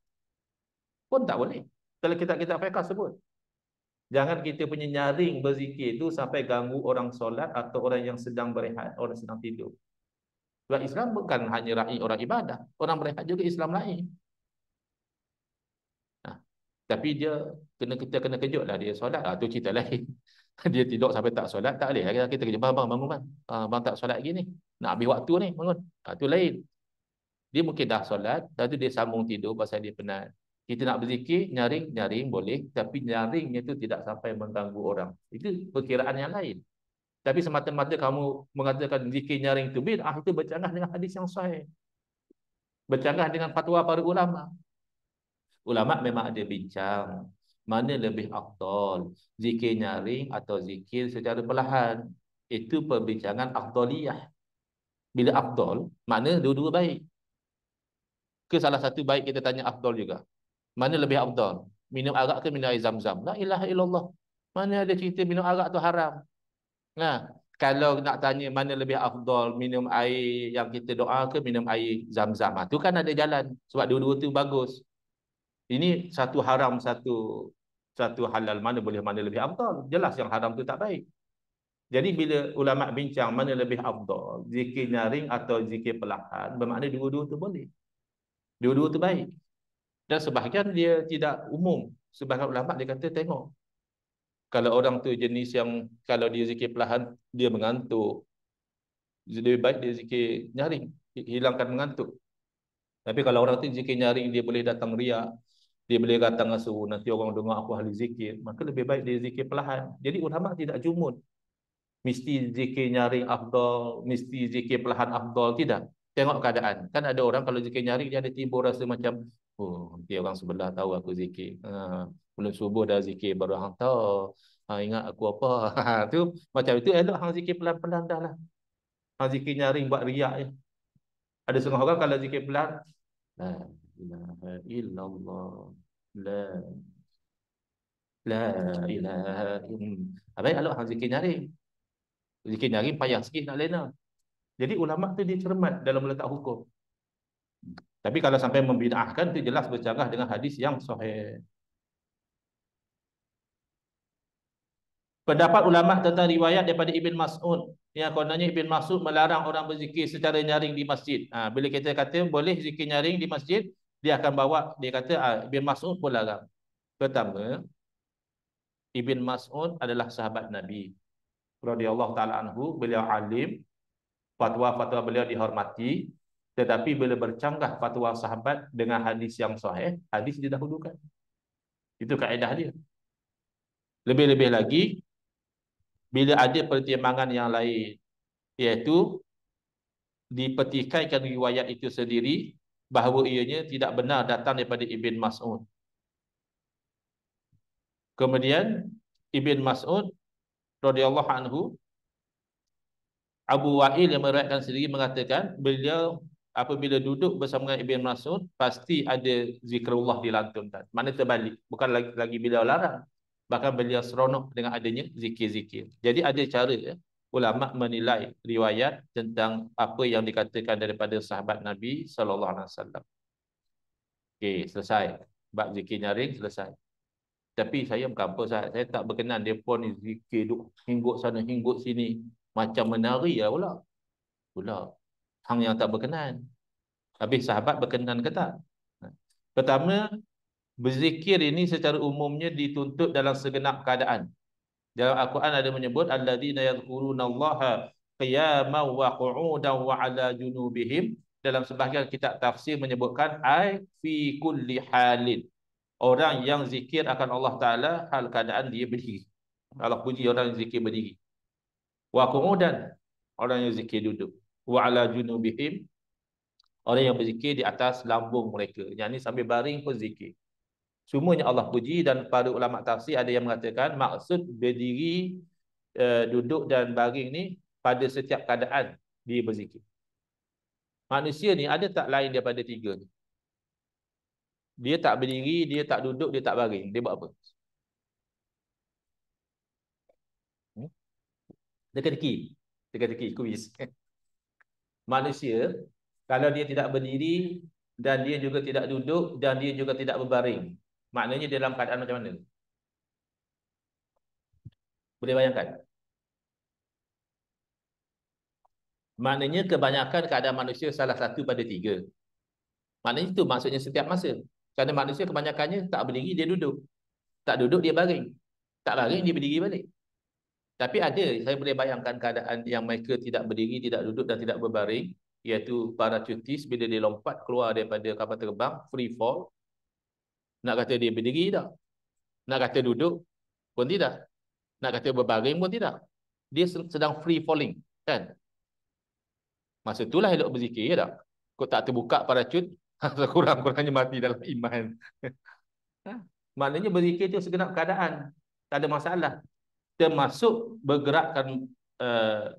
Pun tak boleh. Kalau kita fiqh sebut. Jangan kita punya nyaring berzikir tu sampai ganggu orang solat atau orang yang sedang berehat, orang sedang tidur. Sebab Islam bukan hanya ra'i orang ibadah. Orang berehat juga Islam lain. Tapi kita kena kejut lah dia solat. Tu cerita lain. Dia tidur sampai tak solat, tak boleh. Kita kejut, bang bangun bang. Bang tak solat lagi ni. Nak habis waktu ni, bangun. Tu lain. Dia mungkin dah solat, lepas tu dia sambung tidur pasal dia penat. Kita nak berzikir, nyaring boleh. Tapi nyaringnya tu tidak sampai mengganggu orang. Itu perkiraan yang lain. Tapi semata-mata kamu mengatakan zikir nyaring itu bid'ah, itu bercanggah dengan hadis yang sahih. Bercanggah dengan fatwa para ulama. Ulama memang ada bincang mana lebih afdal, zikir nyaring atau zikir secara perlahan. Itu perbincangan afdaliyah. Bila afdal, makna dua-dua baik. Ke salah satu baik kita tanya afdal juga. Mana lebih afdal? Minum arak ke minum air zam-zam? La ilaha illallah. Mana ada cerita minum arak tu haram? Nah, kalau nak tanya mana lebih afdal, minum air yang kita doa ke minum air zam-zam? Tu kan ada jalan. Sebab dua-dua tu bagus. Ini satu haram, satu halal, mana lebih afdal. Jelas yang haram tu tak baik. Jadi bila ulama bincang mana lebih afdal, zikir nyaring atau zikir perlahan, bermakna dua-dua tu boleh. Dua-dua tu baik. Dan sebahagian dia tidak umum. Sebahagian ulama dia kata tengok. Kalau orang tu jenis yang kalau dia zikir perlahan dia mengantuk. Lebih baik dia zikir nyaring, hilangkan mengantuk. Tapi kalau orang tu zikir nyaring, dia boleh datang riak, dia boleh datang asu, nanti orang dengar aku ahli zikir, maka lebih baik dia zikir perlahan. Jadi ulama tidak jumun mesti zikir nyaring afdal, mesti zikir perlahan afdal, tidak. Tengok keadaan. Kan ada orang kalau zikir nyaring dia ada timbul rasa macam, oh, nanti orang sebelah tahu aku zikir. Belum subuh dah zikir baru hang tahu. Ingat aku apa. Tu macam itu elok hang zikir pelan-pelan dah lah. Hang zikir nyaring buat riak je. Ada setengah orang kalau zikir pelan, la ilaha illallah, la la ilaha illallah. Habis elok hang zikir nyaring. Zikir nyaring payah sikit nak lena. Jadi ulama tu dia cermat dalam meletak hukum. Tapi kalau sampai membid'ahkan tu jelas bercanggah dengan hadis yang sahih. Pendapat ulama tentang riwayat daripada Ibn Mas'ud yang kononnya Ibn Mas'ud melarang orang berzikir secara nyaring di masjid. Bila kita kata boleh zikir nyaring di masjid, dia akan bawa, dia kata Ibn Mas'ud pun larang. Pertama, Ibn Mas'ud adalah sahabat Nabi radhiyallahu taala anhu, beliau alim, fatwa-fatwa beliau dihormati, tetapi bila bercanggah fatwa sahabat dengan hadis yang sahih, hadis didahulukan. Itu kaedah dia. Lebih-lebih lagi bila ada pertimbangan yang lain, iaitu dipertikaikan riwayat itu sendiri bahawa ianya tidak benar datang daripada Ibn Mas'ud. Kemudian Ibn Mas'ud radhiyallahu anhu, Abu Wa'il yang meriwayatkan sendiri mengatakan beliau apabila duduk bersama dengan Ibn Mas'ud pasti ada zikrullah dilantunkan. Maknanya terbalik, bukan lagi beliau larang, bahkan beliau seronok dengan adanya zikir-zikir. Jadi ada cara ulama menilai riwayat tentang apa yang dikatakan daripada sahabat Nabi sallallahu alaihi wasallam. Okey, selesai. Bab zikir nyaring selesai. Tapi saya bukan apa, saya tak berkenan depa ni zikir duk hinggut sana hinggut sini macam menari lah pula. Hang yang tak berkenan. Habis sahabat berkenan ke tak? Pertama, berzikir ini secara umumnya dituntut dalam segenap keadaan. Dalam Al-Quran ada menyebut alladzina yadhkurunallaha qiyaman wa qu'udan wa 'ala junubihim. Dalam sebahagian kitab tafsir menyebutkan ai fi kulli halin. Orang yang zikir akan Allah Taala hal keadaan dia berdiri. Allah puji orang yang zikir berdiri. Wa qu'udan, orang yang zikir duduk. Wa 'ala junubihim, orang yang berzikir di atas lambung mereka. Yang ni sambil baring pun zikir. Semuanya Allah puji, dan para ulama tafsir ada yang mengatakan maksud berdiri, duduk dan baring ni pada setiap keadaan dia berzikir. Manusia ni ada tak lain daripada tiga ni? Dia tak berdiri, dia tak duduk, dia tak baring. Dia buat apa? Teka-teki. Teka-teki, kuis. Manusia, kalau dia tidak berdiri dan dia juga tidak duduk dan dia juga tidak berbaring, maknanya dalam keadaan macam mana? Boleh bayangkan? Maknanya kebanyakan keadaan manusia salah satu pada tiga. Maknanya itu maksudnya setiap masa. Kerana manusia kebanyakannya tak berdiri, dia duduk. Tak duduk, dia baring. Tak baring, dia berdiri balik. Tapi ada, saya boleh bayangkan keadaan yang mereka tidak berdiri, tidak duduk dan tidak berbaring, iaitu para cutis bila dia lompat keluar daripada kapal terbang, free fall. Nak kata dia berdiri tak? Nak kata duduk pun tidak. Nak kata berbaring pun tidak. Dia sedang free falling, kan? Masa itulah elok berzikir, ya tak? Kau tak terbuka parachut, kurang-kurangnya mati dalam iman. Maknanya berzikir itu segenap keadaan, tak ada masalah. Termasuk bergerakkan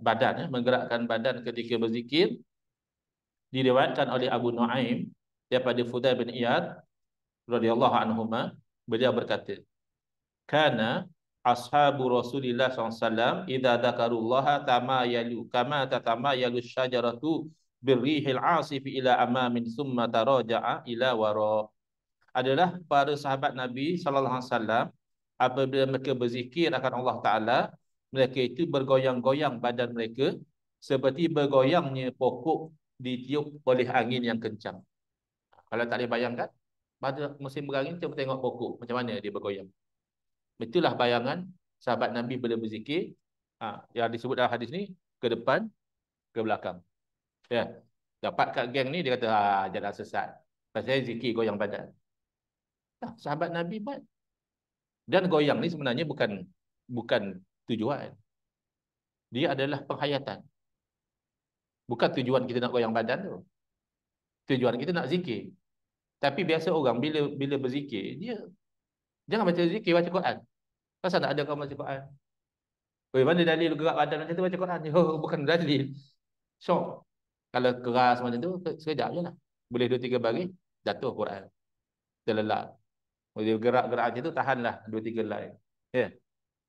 badan, menggerakkan badan ketika berzikir. Diriwayatkan oleh Abu Nuaim daripada Fudail bin Iyad radhiyallahu anhuma, beliau berkata, kana ashabu Rasulillah SAW idza dzakarullaha tamayalu kama tatamayalu syajaratu birrihil asif ila amamin summa taraja'a ila wara. Adalah para sahabat Nabi sallallahu alaihi wasallam apabila mereka berzikir akan Allah Taala, mereka itu bergoyang-goyang badan mereka seperti bergoyangnya pokok ditiup oleh angin yang kencang. Kalau tak boleh bayangkan, pada musim berangin cuba tengok pokok macam mana dia bergoyang. Itulah bayangan sahabat Nabi bila berzikir. Yang disebut dalam hadis ni, ke depan ke belakang. Ya. Dapat kat geng ni dia kata jalan sesat. Pasal zikir goyang badan. Nah, sahabat Nabi buat. Dan goyang ni sebenarnya bukan tujuan. Dia adalah penghayatan. Bukan tujuan kita nak goyang badan tu. Tujuan kita nak zikir. Tapi biasa orang bila bila berzikir, dia jangan baca zikir, baca Quran. Pasal tak ada kau baca Quran? Oi, mana dalil gerak badan macam tu baca Quran? Oh, bukan dalil. Syok. Kalau keras macam tu, sekejap je lah. Boleh 2-3 baris, jatuh Quran. Terlelap. Dia gerak-gerak macam tu, tahanlah 2-3 line. Ya.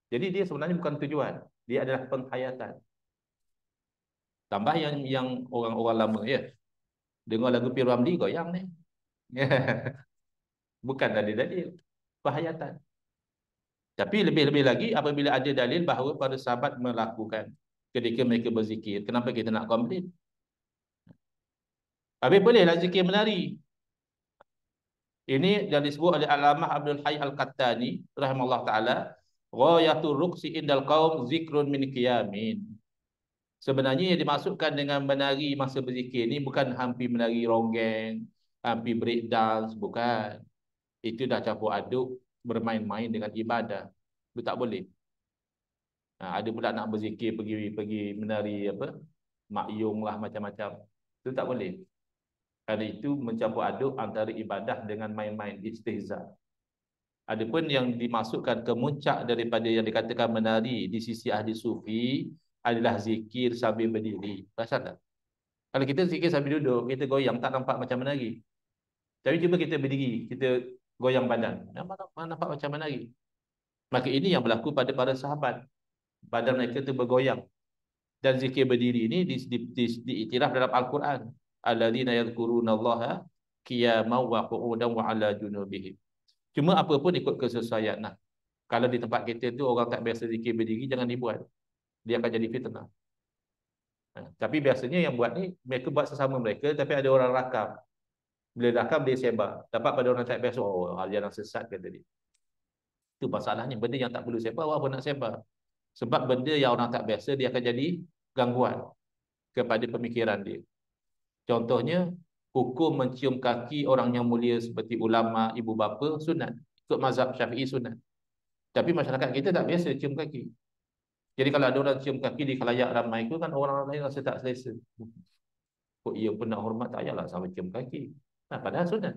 Jadi dia sebenarnya bukan tujuan. Dia adalah penghayatan. Tambah yang orang-orang lama, ya. Dengar lagu P. Ramlee, goyang ni. Ya. Bukan dalil-dalil. Penghayatan. Tapi lebih-lebih lagi apabila ada dalil bahawa para sahabat melakukan ketika mereka berzikir. Kenapa kita nak komplain? Habis bolehlah zikir menari. Ini yang disebut oleh Allamah Abdul Hayy Al-Qattani rahimahullah taala, ghayatul ruqsi indal qaum zikrun min qiyamin. Sebenarnya yang dimaksudkan dengan menari masa berzikir ni bukan hampir menari ronggeng, hampir break dance, bukan. Itu dah campur aduk bermain-main dengan ibadah. Itu tak boleh. Ada pula nak berzikir pergi menari apa? Makyung lah macam-macam. Itu tak boleh. Kerana itu mencampur aduk antara ibadah dengan main-main, istihza. Adapun yang dimasukkan ke muncak daripada yang dikatakan menari di sisi ahli sufi adalah zikir sambil berdiri. Perasan tak? Kalau kita zikir sambil duduk, kita goyang tak nampak macam menari. Tapi cuba kita berdiri, kita goyang badan. Mana nampak macam menari. Maka ini yang berlaku pada para sahabat. Badan mereka itu bergoyang. Dan zikir berdiri ini diiktiraf dalam Al-Quran. Alladzina yadhkurunallaha qiyaman wa qu'udan wa 'ala junubihim. Cuma apa pun ikut kesesuaian. Nah, kalau di tempat kita tu orang tak biasa zikir berdiri, jangan dibuat. Dia akan jadi fitnah. Tapi biasanya yang buat ni mereka buat sesama mereka, tapi ada orang rakam. Bila rakam dia sebar. Dapat pada orang tak biasa, oh aliran sesat kata dia. Itu masalahnya, benda yang tak perlu sebar, apa nak sebar? Sebab benda yang orang tak biasa dia akan jadi gangguan kepada pemikiran dia. Contohnya, hukum mencium kaki orang yang mulia seperti ulama, ibu bapa, sunat. Ikut mazhab Syafi'i sunat. Tapi masyarakat kita tak biasa cium kaki. Jadi kalau ada orang cium kaki di khalayak ramai itu kan orang lain rasa tak selesa. Kok ia pun nak hormat, tak payahlah sampai cium kaki. Padahal sunat.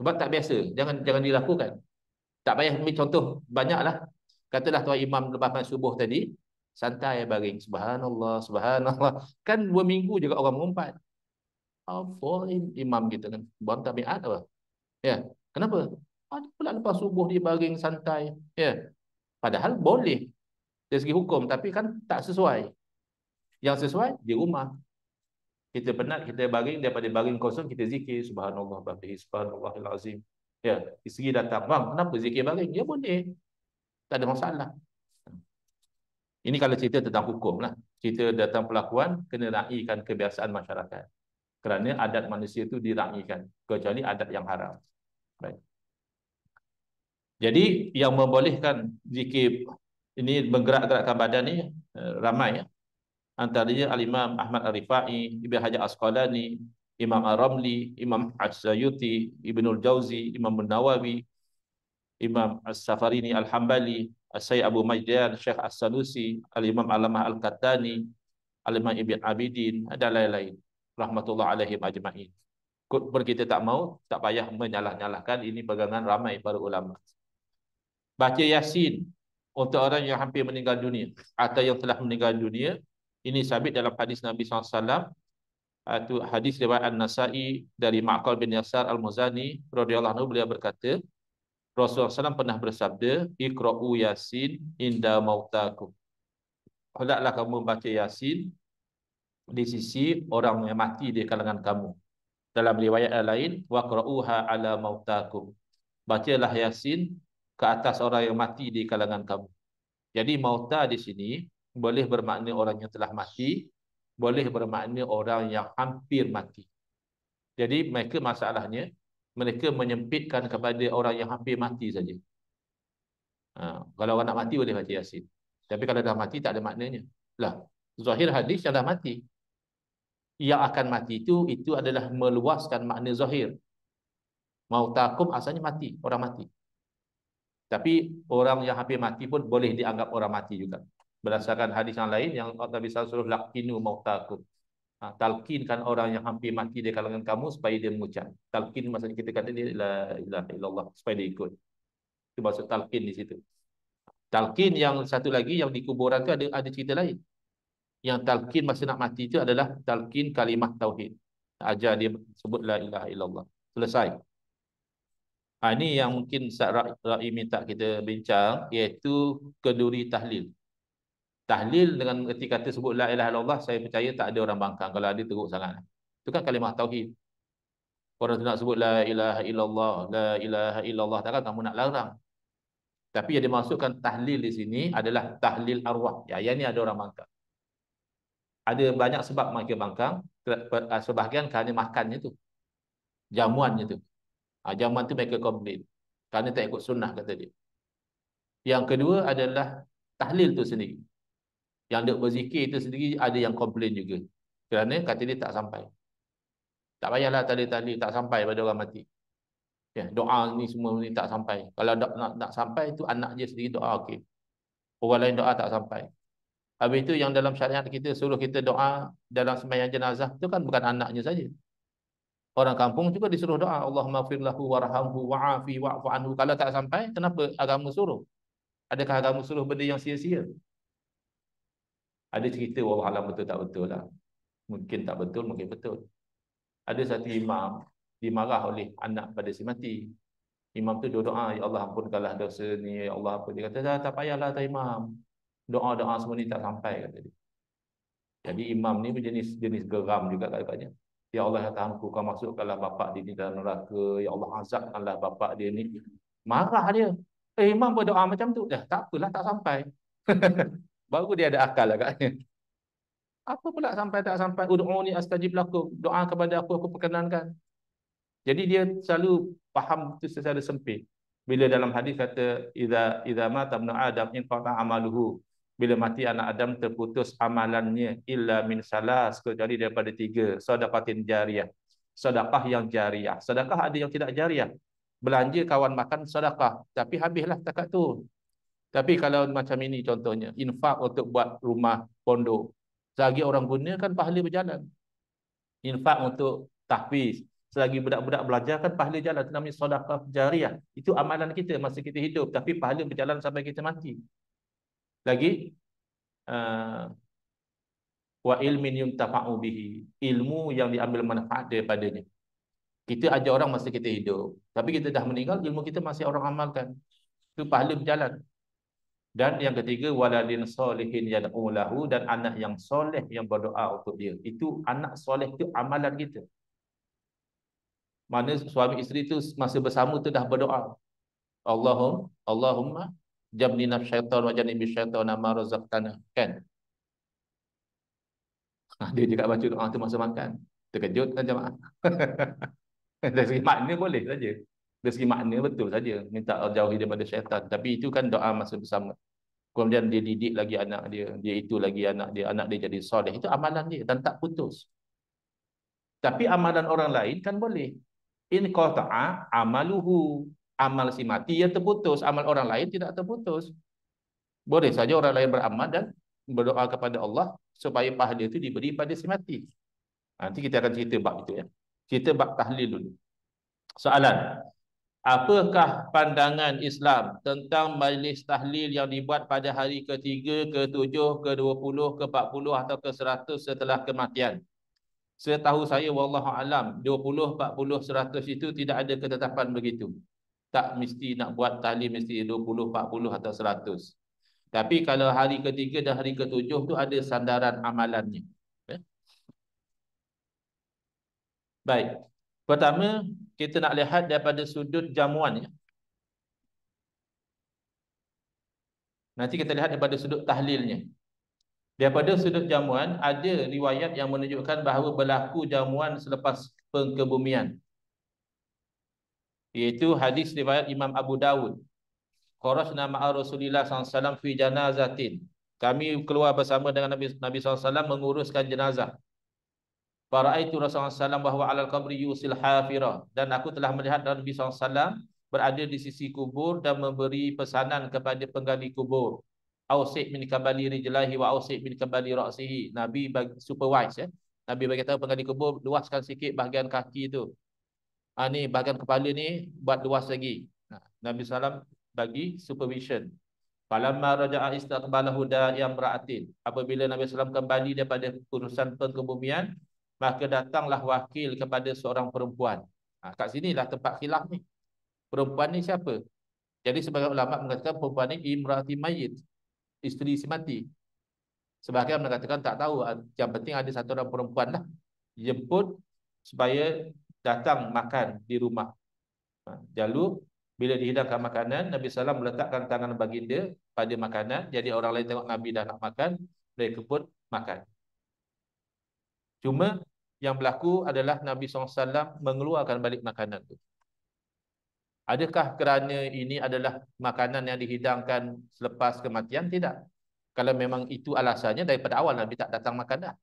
Sebab tak biasa. Jangan dilakukan. Tak payah ambil contoh. Banyaklah. Katalah tuan imam lepaskan subuh tadi, santai baring. Subhanallah, subhanallah. Kan 2 minggu juga orang mengumpat. Apa imam kita kan? Buang tabiat apa? Ya. Kenapa? Ada pula lepas subuh dia baring santai. Ya. Padahal boleh dari segi hukum, tapi kan tak sesuai. Yang sesuai di rumah. Kita penat, kita baring, daripada baring kosong kita zikir subhanallah bihamdihi subhanallahil azim. Ya, isteri datang, "Bang, kenapa zikir baring?" Ya boleh. Tak ada masalah. Ini kalau cerita tentang hukum lah. Cerita tentang perlakuan kena raikan kebiasaan masyarakat. Kerana adat manusia itu diraikan, kecuali adat yang haram. Baik. Jadi yang membolehkan zikir ini menggerak-gerakkan badan ni ramai ya. Antaranya Al-Imam Ahmad Ar-Rifai, Ibn Hajar Asqalani, Imam Ar-Ramli, Imam As-Sayuti, Ibnul Jauzi, Imam An-Nawawi, Imam As-Safarini Al-Hambali, As-Sayyid Abu Majdan, Syekh As-Sanusi, Al-Imam Alamah Al-Qattani, Al-Imam Ibn Abidin, dan lain-lain. Rahmatullah alaihim ajma'in. Pun kita tak mau, tak payah menyalah-nyalahkan, ini pegangan ramai para ulama. Baca Yasin untuk orang yang hampir meninggal dunia atau yang telah meninggal dunia, ini sabit dalam hadis Nabi SAW. Itu hadis riwayat An-Nasa'i dari Ma'qal bin Yasar Al-Muzani radhiyallahu anhu, beliau berkata, Rasulullah SAW pernah bersabda, "Iqra'u Yasin inda mautakum." Hendaklah kamu baca Yasin di sisi orang yang mati di kalangan kamu. Dalam riwayat lain, waqra'uha ala mautakum. Bacalah Yasin ke atas orang yang mati di kalangan kamu. Jadi mauta di sini boleh bermakna orang yang telah mati, boleh bermakna orang yang hampir mati. Jadi mereka masalahnya, mereka menyempitkan kepada orang yang hampir mati saja. Kalau orang nak mati boleh baca Yasin. Tapi kalau dah mati tak ada maknanya. Lah, Zahir hadis yang dah mati. Yang akan mati itu adalah meluaskan makna zahir. Mautakum asalnya mati, orang mati. Tapi orang yang hampir mati pun boleh dianggap orang mati juga. Berdasarkan hadis yang lain yang Nabi sallallahu alaihi wasallam laqinu mautakum. Talqinkan orang yang hampir mati di kalangan kamu supaya dia mengucap. Talqin maksudnya kita kata dia la ilaha illallah supaya dia ikut. Itu maksud talqin di situ. Talqin yang satu lagi yang di kuburan tu ada cerita lain. Yang talqin masa nak mati itu adalah talqin kalimah tauhid. Ajar dia sebut la ilaha illallah. Selesai. Ini yang mungkin Ustaz Ra'i minta kita bincang, iaitu kenduri tahlil. Tahlil dengan erti kata sebut la ilaha illallah, saya percaya tak ada orang bangkang. Kalau ada teruk sangat. Itu kan kalimah tauhid. Orang tu nak sebut la ilaha illallah, la ilaha illallah, takkan kamu nak larang. Tapi yang dimaksudkan tahlil di sini adalah tahlil arwah. Ya, yang ni ada orang bangkang. Ada banyak sebab mereka bangkang. Sebahagian kerana makannya tu, jamuannya tu. Jamuan tu mereka komplain kerana tak ikut sunnah, kata dia. Yang kedua adalah tahlil tu sendiri. Yang duk berzikir itu sendiri ada yang komplain juga. Kerana kata dia tak sampai. Tak payahlah tahlil-tahlil, tak sampai pada orang mati. Ya, doa ni semua ni tak sampai. Kalau nak sampai tu anak dia sendiri doa okey. Orang lain doa tak sampai. Habis itu yang dalam syariat kita suruh kita doa dalam sembahyang jenazah tu kan bukan anaknya saja. Orang kampung juga disuruh doa, Allahumma ighfir lahu warhamhu wa'afi wa'fu anhu. Kalau tak sampai, kenapa agama suruh? Adakah agama suruh benda yang sia-sia? Ada cerita wallah alam betul tak betul lah. Mungkin tak betul, mungkin betul. Ada satu imam dimarah oleh anak pada si mati. Imam tu doa, ya Allah ampunkanlah dosa ni, ya Allah apa. Dia kata, tak payahlah tak imam. Doa-doa semua ni tak sampai, kata dia. Jadi imam ni jenis geram juga katanya. Ya Allah ya Tuhanku, kau masukkanlah bapak dia ni dalam neraka. Ya Allah azabkanlah bapak dia ni. Marah dia. Imam berdoa macam tu. Dah tak apalah, tak sampai. Baru dia ada akal agaknya. Apa pula sampai tak sampai? Ud'uni astajib lakum. Doa kepada aku perkenankan. Jadi dia selalu faham itu secara sempit. Bila dalam hadis kata idza mata ibnu adam inqata amaluhu. Bila mati anak Adam terputus amalannya illa min salas, kecuali daripada 3, sedekatin jariyah. Sedekah yang jariah. Sedekah ada yang tidak jariah. Belanja kawan makan sedekah, tapi habislah setakat tu. Tapi kalau macam ini contohnya, infak untuk buat rumah pondok. Selagi orang guna kan pahala berjalan. Infak untuk tahfiz. Selagi budak-budak belajar kan pahala jalan. Itu namanya sedekah jariah. Itu amalan kita masa kita hidup, tapi pahala berjalan sampai kita mati. Lagi wa ilmin yuntafa'u bihi, ilmu yang diambil manfaat daripadanya. Kita ajar orang masa kita hidup, tapi kita dah meninggal, ilmu kita masih orang amalkan. Itu pahala berjalan. Dan yang ketiga waladin solihin yad'u lahu, dan anak yang soleh yang berdoa untuk dia. Itu anak soleh itu amalan kita. Mana suami isteri tu masa bersama tu dah berdoa. Allahumma jabnina syaitan wa janibi syaitan ma razaqtana. Kan? Dia juga baca doa tu masa makan. Terkejut kan jemaah. Dari segi makna boleh saja. Dari segi makna betul saja. Minta jauhi daripada syaitan. Tapi itu kan doa masa bersama. Kemudian dia didik lagi anak dia. Dia itu lagi anak dia. Anak dia jadi soleh. Itu amalan dia dan tak putus. Tapi amalan orang lain kan boleh. In qata'a amaluhu. Amal si mati yang terputus. Amal orang lain tidak terputus. Boleh saja orang lain beramal dan berdoa kepada Allah supaya pahala itu diberi pada si mati. Nanti kita akan cerita bab itu ya. Cerita bab tahlil dulu. Soalan. Apakah pandangan Islam tentang majlis tahlil yang dibuat pada hari ke-3, ke-7, ke-20, ke-40 atau ke-100 setelah kematian? Setahu saya wallahu alam 20, 40, 100 itu tidak ada ketetapan begitu. Tak mesti nak buat tahlil mesti 20, 40 atau 100. Tapi kalau hari ke-3 dan hari ke-7 tu ada sandaran amalannya. Baik. Pertama, kita nak lihat daripada sudut jamuan ya. Nanti kita lihat daripada sudut tahlilnya. Daripada sudut jamuan, ada riwayat yang menunjukkan bahawa berlaku jamuan selepas pengkebumian. Iaitu hadis riwayat Imam Abu Dawud. Kharajna ma'a Rasulillah SAW fi janazatin. Kami keluar bersama dengan Nabi SAW menguruskan jenazah. Faraitu Rasulullah SAW bahwa alal qabri yusil hafirah. Dan aku telah melihat Nabi SAW berada di sisi kubur dan memberi pesanan kepada penggali kubur. Ausik min kabali rijlahi wa ausik min kabali ra'sihi. Nabi bagi supervise, ya. Nabi bagi tahu penggali kubur, luaskan sikit bahagian kaki tu. Ni bahagian kepala ni buat luas lagi. Nabi SAW bagi supervision. Falamma raja'a istaqbalahu da'iyam ra'atin. Apabila Nabi SAW kembali daripada urusan pengkebumian, maka datanglah wakil kepada seorang perempuan. Kat sinilah tempat khilaf ni. Perempuan ni siapa? Jadi sebagian ulama mengatakan perempuan ni imra'ati mayyit, isteri si mati. Sebahagian mengatakan tak tahu, yang penting ada satu orang perempuan lah jemput supaya datang makan di rumah. Lalu bila dihidangkan makanan, Nabi SAW meletakkan tangan baginda pada makanan. Jadi orang lain tengok Nabi dah nak makan, mereka pun makan. Cuma yang berlaku adalah Nabi SAW mengeluarkan balik makanan tu. Adakah kerana ini adalah makanan yang dihidangkan selepas kematian? Tidak. Kalau memang itu alasannya, daripada awal Nabi tak datang makan dah.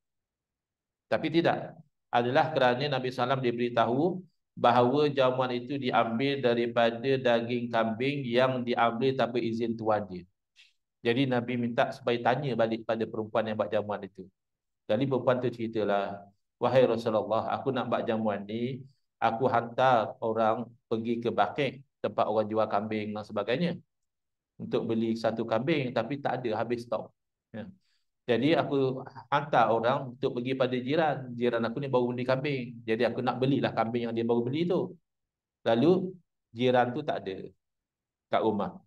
Tapi tidak. Adalah kerana Nabi SAW diberitahu bahawa jamuan itu diambil daripada daging kambing yang diambil tanpa izin tuan dia. Jadi Nabi minta supaya tanya balik pada perempuan yang buat jamuan itu. Jadi perempuan tu ceritalah, wahai Rasulullah, aku nak buat jamuan ni, aku hantar orang pergi ke Baqi', tempat orang jual kambing dan sebagainya, untuk beli satu kambing, tapi tak ada, habis stok. Ya. Jadi aku hantar orang untuk pergi pada jiran. Jiran aku ni baru beli kambing. Jadi aku nak belilah kambing yang dia baru beli tu. Lalu jiran tu tak ada kat rumah.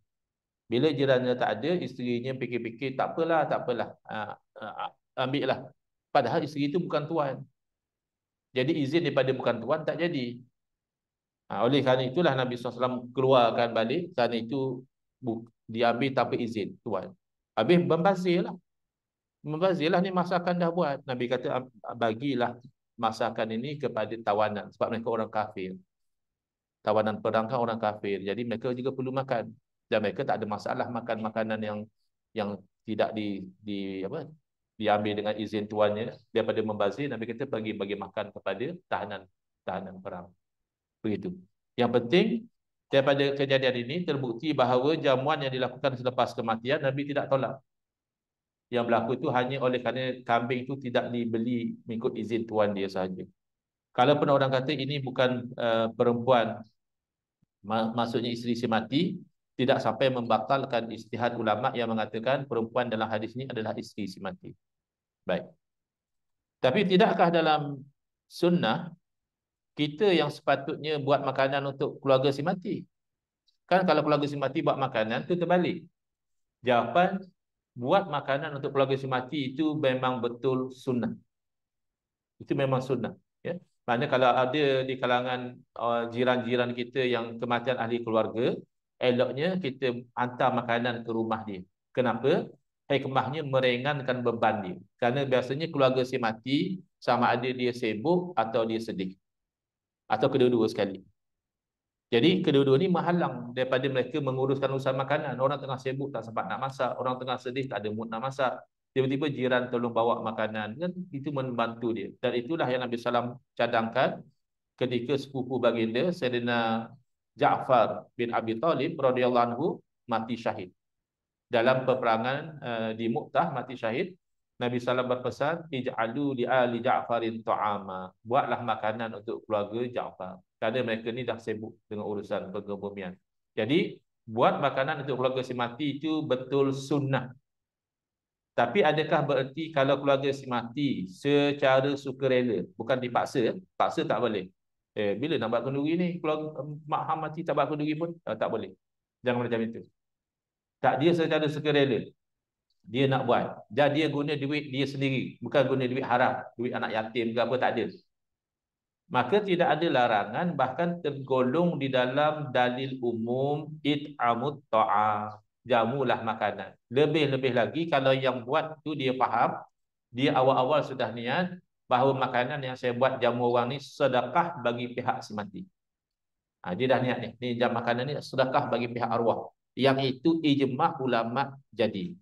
Bila jirannya tak ada, isterinya fikir-fikir, tak apalah, tak apalah. Ambil lah. Padahal isteri itu bukan tuan. Jadi izin daripada bukan tuan tak jadi. Oleh kerana itulah Nabi SAW keluarkan balik. Kerana itu diambil tanpa izin tuan. Habis membazir lah. Membazirlah, ni masakan dah buat. Nabi kata bagilah masakan ini kepada tawanan. Sebab mereka orang kafir. Tawanan perang kan orang kafir. Jadi mereka juga perlu makan. Dan mereka tak ada masalah makan makanan yang tidak diambil dengan izin tuannya. Daripada membazir, Nabi kata bagi makan kepada tahanan perang. Begitu. Yang penting daripada kejadian ini terbukti bahawa jamuan yang dilakukan selepas kematian Nabi tidak tolak. Yang berlaku itu hanya oleh kerana kambing itu tidak dibeli mengikut izin tuan dia sahaja. Kalau pun orang kata ini bukan perempuan, maksudnya isteri si mati, tidak sampai membatalkan ijtihad ulama yang mengatakan perempuan dalam hadis ini adalah isteri si mati. Baik. Tapi tidakkah dalam sunnah kita yang sepatutnya buat makanan untuk keluarga si mati? Kan kalau keluarga si mati buat makanan tu terbalik. Jawapan, buat makanan untuk keluarga si mati itu memang betul sunnah. Itu memang sunnah. Ya. Maknanya kalau ada di kalangan jiran-jiran kita yang kematian ahli keluarga, eloknya kita hantar makanan ke rumah dia. Kenapa? Hikmahnya meringankan beban dia. Kerana biasanya keluarga si mati sama ada dia sibuk atau dia sedih. Atau kedua-dua sekali. Jadi kedua-dua ni menghalang daripada mereka menguruskan urusan makanan. Orang tengah sibuk tak sempat nak masak, orang tengah sedih tak ada mood nak masak. Tiba-tiba jiran tolong bawa makanan, kan itu membantu dia. Dan itulah yang Nabi SAW cadangkan ketika sepupu baginda Sayyidina Ja'far bin Abi Talib radhiyallahu anhu mati syahid. Dalam peperangan di Mu'tah mati syahid, Nabi SAW berpesan, ij'alu li ali Ja'farin ta'ama. Buatlah makanan untuk keluarga Ja'far. Kerana mereka ni dah sibuk dengan urusan pengkebumian. Jadi, buat makanan untuk keluarga si mati itu betul sunnah. Tapi adakah bererti kalau keluarga si mati secara sukarela, bukan dipaksa, paksa tak boleh. Bila nak buat kenduri ni, keluarga mak hang mati tak buat kenduri pun tak boleh. Jangan macam itu. Tak, dia secara sukarela. Dia nak buat. Dan dia guna duit dia sendiri, bukan guna duit haram, duit anak yatim ke apa, tak ada. Maka tidak ada larangan, bahkan tergolong di dalam dalil umum it'amut ta'am, jamulah makanan. Lebih-lebih lagi kalau yang buat tu dia faham, dia awal-awal sudah niat bahawa makanan yang saya buat jamu orang ni sedekah bagi pihak si mati. Dia dah niat ni jam makanan ni sedekah bagi pihak arwah. Yang itu ijma' ulama jadi.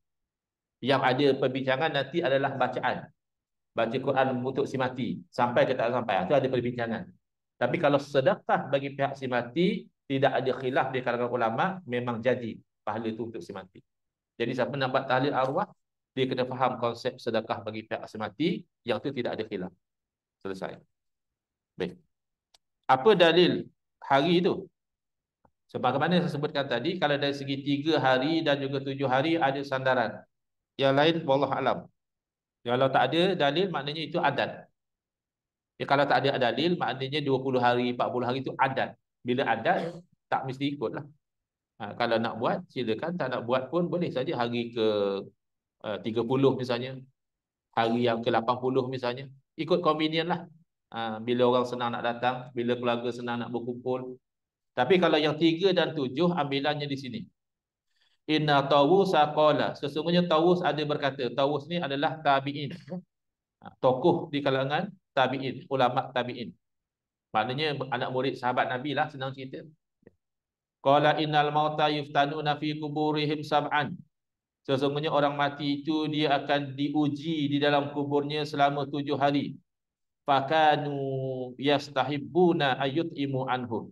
Yang ada perbincangan nanti adalah bacaan. Baca Quran untuk si mati. Sampai ke tak sampai. Itu ada perbincangan. Tapi kalau sedekah bagi pihak si mati, tidak ada khilaf di kalangan ulama, memang jadi pahala itu untuk si mati. Jadi siapa nak buat tahlil arwah, dia kena faham konsep sedekah bagi pihak si mati, yang itu tidak ada khilaf. Selesai. Baik. Apa dalil hari itu? Sebagaimana saya sebutkan tadi, kalau dari segi 3 hari dan juga 7 hari ada sandaran. Yang lain, wallahu alam. Kalau tak ada dalil, maknanya itu adat. Ya, kalau tak ada dalil, maknanya 20 hari, 40 hari itu adat. Bila adat, tak mesti ikutlah. Kalau nak buat, silakan. Tak nak buat pun boleh saja hari ke 30 misalnya. Hari yang ke 80 misalnya. Ikut convenient lah. Bila orang senang nak datang, bila keluarga senang nak berkumpul. Tapi kalau yang 3 dan 7, ambilannya di sini. Inna Tawusa qala. Sesungguhnya Tawus ada berkata. Tawus ni adalah tabi'in. Tokoh di kalangan tabi'in. Ulama tabi'in. Maknanya anak murid sahabat Nabi lah, senang cerita. Qala innal mauta yuftanuna fi kuburihim sab'an. Sesungguhnya orang mati itu dia akan diuji di dalam kuburnya selama 7 hari. Fakanu yastahibbuna ayyut'imu anhu.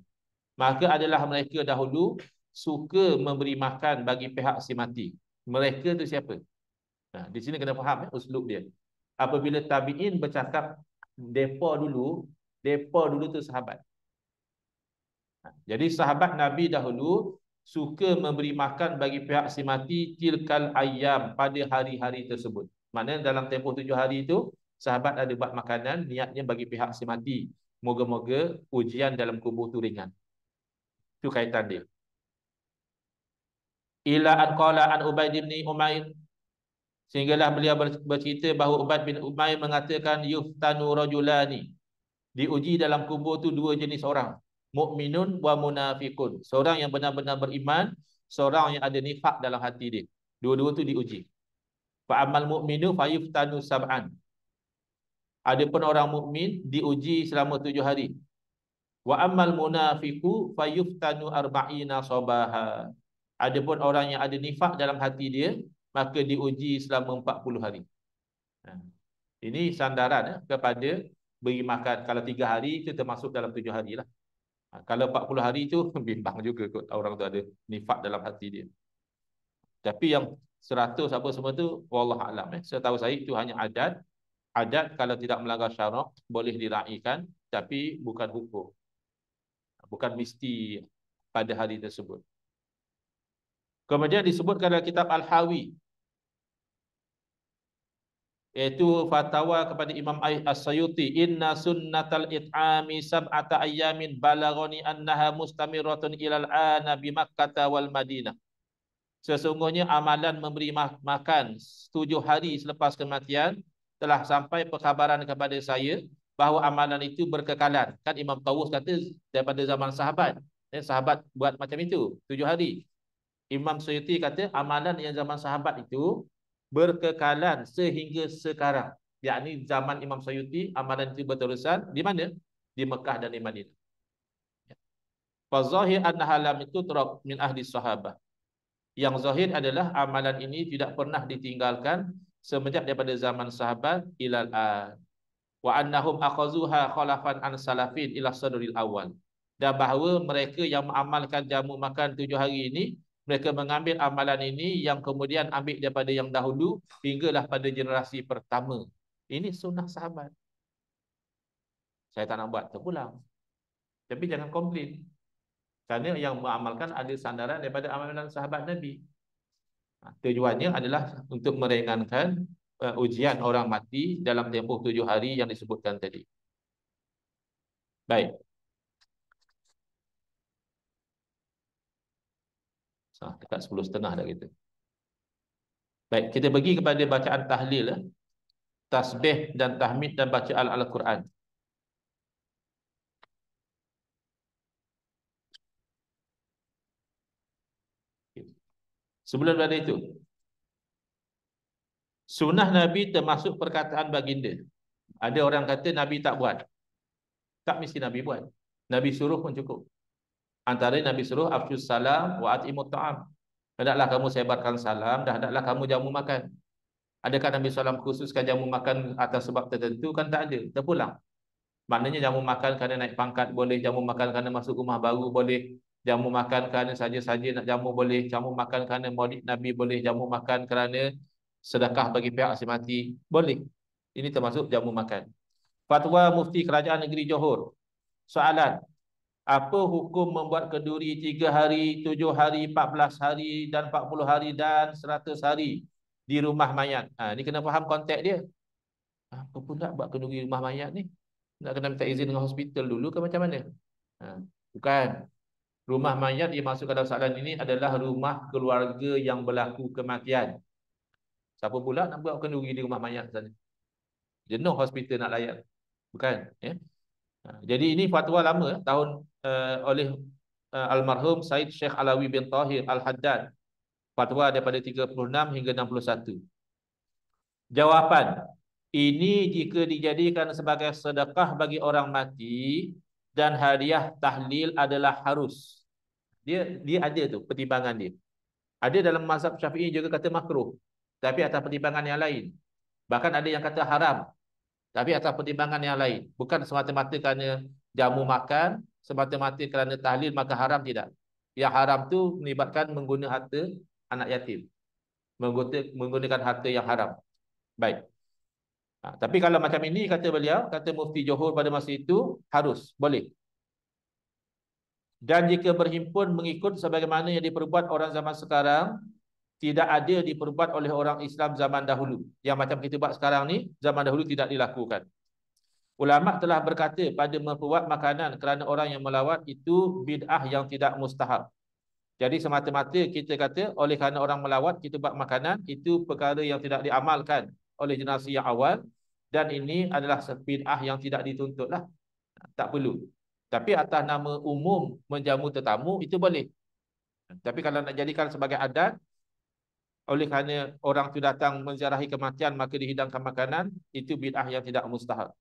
Maka adalah mereka dahulu suka memberi makan bagi pihak si mati. Mereka tu siapa? Nah, di sini kena faham uslub dia. Apabila tabi'in bercakap depa dulu tu sahabat. Jadi sahabat Nabi dahulu suka memberi makan bagi pihak si mati tilkal ayyam pada hari-hari tersebut. Maknanya dalam tempoh 7 hari itu sahabat ada buat makanan niatnya bagi pihak si mati. Moga-moga ujian dalam kubur tu ringan. Itu kaitan dia. Ila an qala an Ubaid bin Umair, sehinggalah beliau bercerita bahawa Ubaid bin Umair mengatakan yuftanu rajulani, diuji dalam kubur tu 2 jenis orang, mukminun wa munafiqun, seorang yang benar-benar beriman, seorang yang ada nifak dalam hati dia. Dua-dua tu diuji. Fa amal mukminu fayuftanu sab'an. Adapun orang mukmin diuji selama 7 hari. Wa ammal munafiqu fayuftanu arba'ina sabaha. Adapun orang yang ada nifak dalam hati dia, maka diuji selama 40 hari. Ini sandaran kepada beri makan. Kalau 3 hari itu termasuk dalam 7 hari lah. Kalau 40 hari itu bimbang juga kot orang tu ada nifak dalam hati dia. Tapi yang 100 apa semua tu wallah alam. Setahu saya itu hanya adat. Adat kalau tidak melanggar syarak boleh diraikan, tapi bukan hukum. Bukan mesti pada hari tersebut. Kemudian disebutkan dalam kitab Al-Hawi, iaitu fatwa kepada Imam As-Sayuti, inna sunnatal it'ami sab'ata ayyamin balagani annaha mustamiratun ilal ana bi Makkah wal Madinah. Sesungguhnya amalan memberi makan 7 hari selepas kematian telah sampai perkabaran kepada saya bahawa amalan itu berkekalan. Kan Imam Tawus kata daripada zaman sahabat. Sahabat buat macam itu 7 hari. Imam Suyuti kata amalan yang zaman sahabat itu berkekalan sehingga sekarang. Yakni zaman Imam Suyuti amalan itu berterusan di mana? Di Mekah dan di Madinah. Fazahir annaha lam tutrak min ahli sahabah. Yang zahir adalah amalan ini tidak pernah ditinggalkan semenjak daripada zaman sahabat ilal an. Wa annahum akhazuha khalafan an salafin ila sadril awal. Dan bahawa mereka yang mengamalkan jamu makan 7 hari ini, mereka mengambil amalan ini yang kemudian ambil daripada yang dahulu hinggalah pada generasi pertama. Ini sunnah sahabat. Saya tak nak buat terpulang. Tapi jangan komplain. Kerana yang mengamalkan ada sandaran daripada amalan sahabat Nabi. Tujuannya adalah untuk meringankan ujian orang mati dalam tempoh 7 hari yang disebutkan tadi. Baik. Dekat 10.30 dah kita. Baik, kita pergi kepada bacaan tahlil, tasbih dan tahmid dan bacaan Al-Quran. Sebelum dari itu, sunnah Nabi termasuk perkataan baginda. Ada orang kata Nabi tak buat. Tak mesti Nabi buat. Nabi suruh pun cukup. Antara Nabi suruh afshus salam wa atimut ta'am. Hendaklah kamu sebarkan salam dan hendaklah kamu jamu makan. Adakah Nabi SAW khususkan jamu makan atas sebab tertentu? Kan tak ada, terpulang. Maknanya jamu makan kerana naik pangkat boleh, jamu makan kerana masuk rumah baru boleh, jamu makan kerana saja-saja nak jamu boleh, jamu makan kerana maulid Nabi boleh, jamu makan kerana sedekah bagi pihak si mati boleh. Ini termasuk jamu makan. Fatwa Mufti Kerajaan Negeri Johor. Soalan, apa hukum membuat kenduri 3 hari, 7 hari, 14 hari dan 40 hari dan 100 hari di rumah mayat? Ini kena faham konteks dia. Apa pula buat kenduri rumah mayat ni? Nak kena minta izin dengan hospital dulu ke macam mana? Bukan. Rumah mayat yang masuk dalam soalan ini adalah rumah keluarga yang berlaku kematian. Siapa pula nak buat kenduri di rumah mayat sana? Jenuh hospital nak layan. Bukan. Ya? Jadi ini fatwa lama tahun oleh almarhum Said Sheikh Alawi bin Tahir Al-Haddad. Fatwa daripada 36 hingga 61. Jawapan, ini jika dijadikan sebagai sedekah bagi orang mati dan hadiah tahlil adalah harus. Dia ada tu pertimbangan dia. Ada dalam mazhab Syafi'i juga kata makruh, tapi atas pertimbangan yang lain. Bahkan ada yang kata haram, tapi atas pertimbangan yang lain. Bukan semata-mata kerana jamu makan, semata-mata kerana tahlil maka haram, tidak. Yang haram tu melibatkan menggunakan harta anak yatim, menggunakan harta yang haram. Baik. Tapi kalau macam ini kata beliau, kata Mufti Johor pada masa itu, harus, boleh. Dan jika berhimpun mengikut sebagaimana yang diperbuat orang zaman sekarang, tidak ada diperbuat oleh orang Islam zaman dahulu. Yang macam kita buat sekarang ni, zaman dahulu tidak dilakukan. Ulama telah berkata pada memperbuat makanan kerana orang yang melawat itu bid'ah yang tidak mustahab. Jadi semata-mata kita kata oleh kerana orang melawat kita buat makanan, itu perkara yang tidak diamalkan oleh generasi yang awal, dan ini adalah bid'ah yang tidak dituntutlah. Tak perlu. Tapi atas nama umum menjamu tetamu itu boleh. Tapi kalau nak jadikan sebagai adat, oleh kerana orang tu datang menziarahi kematian maka dihidangkan makanan, itu bid'ah yang tidak mustahab.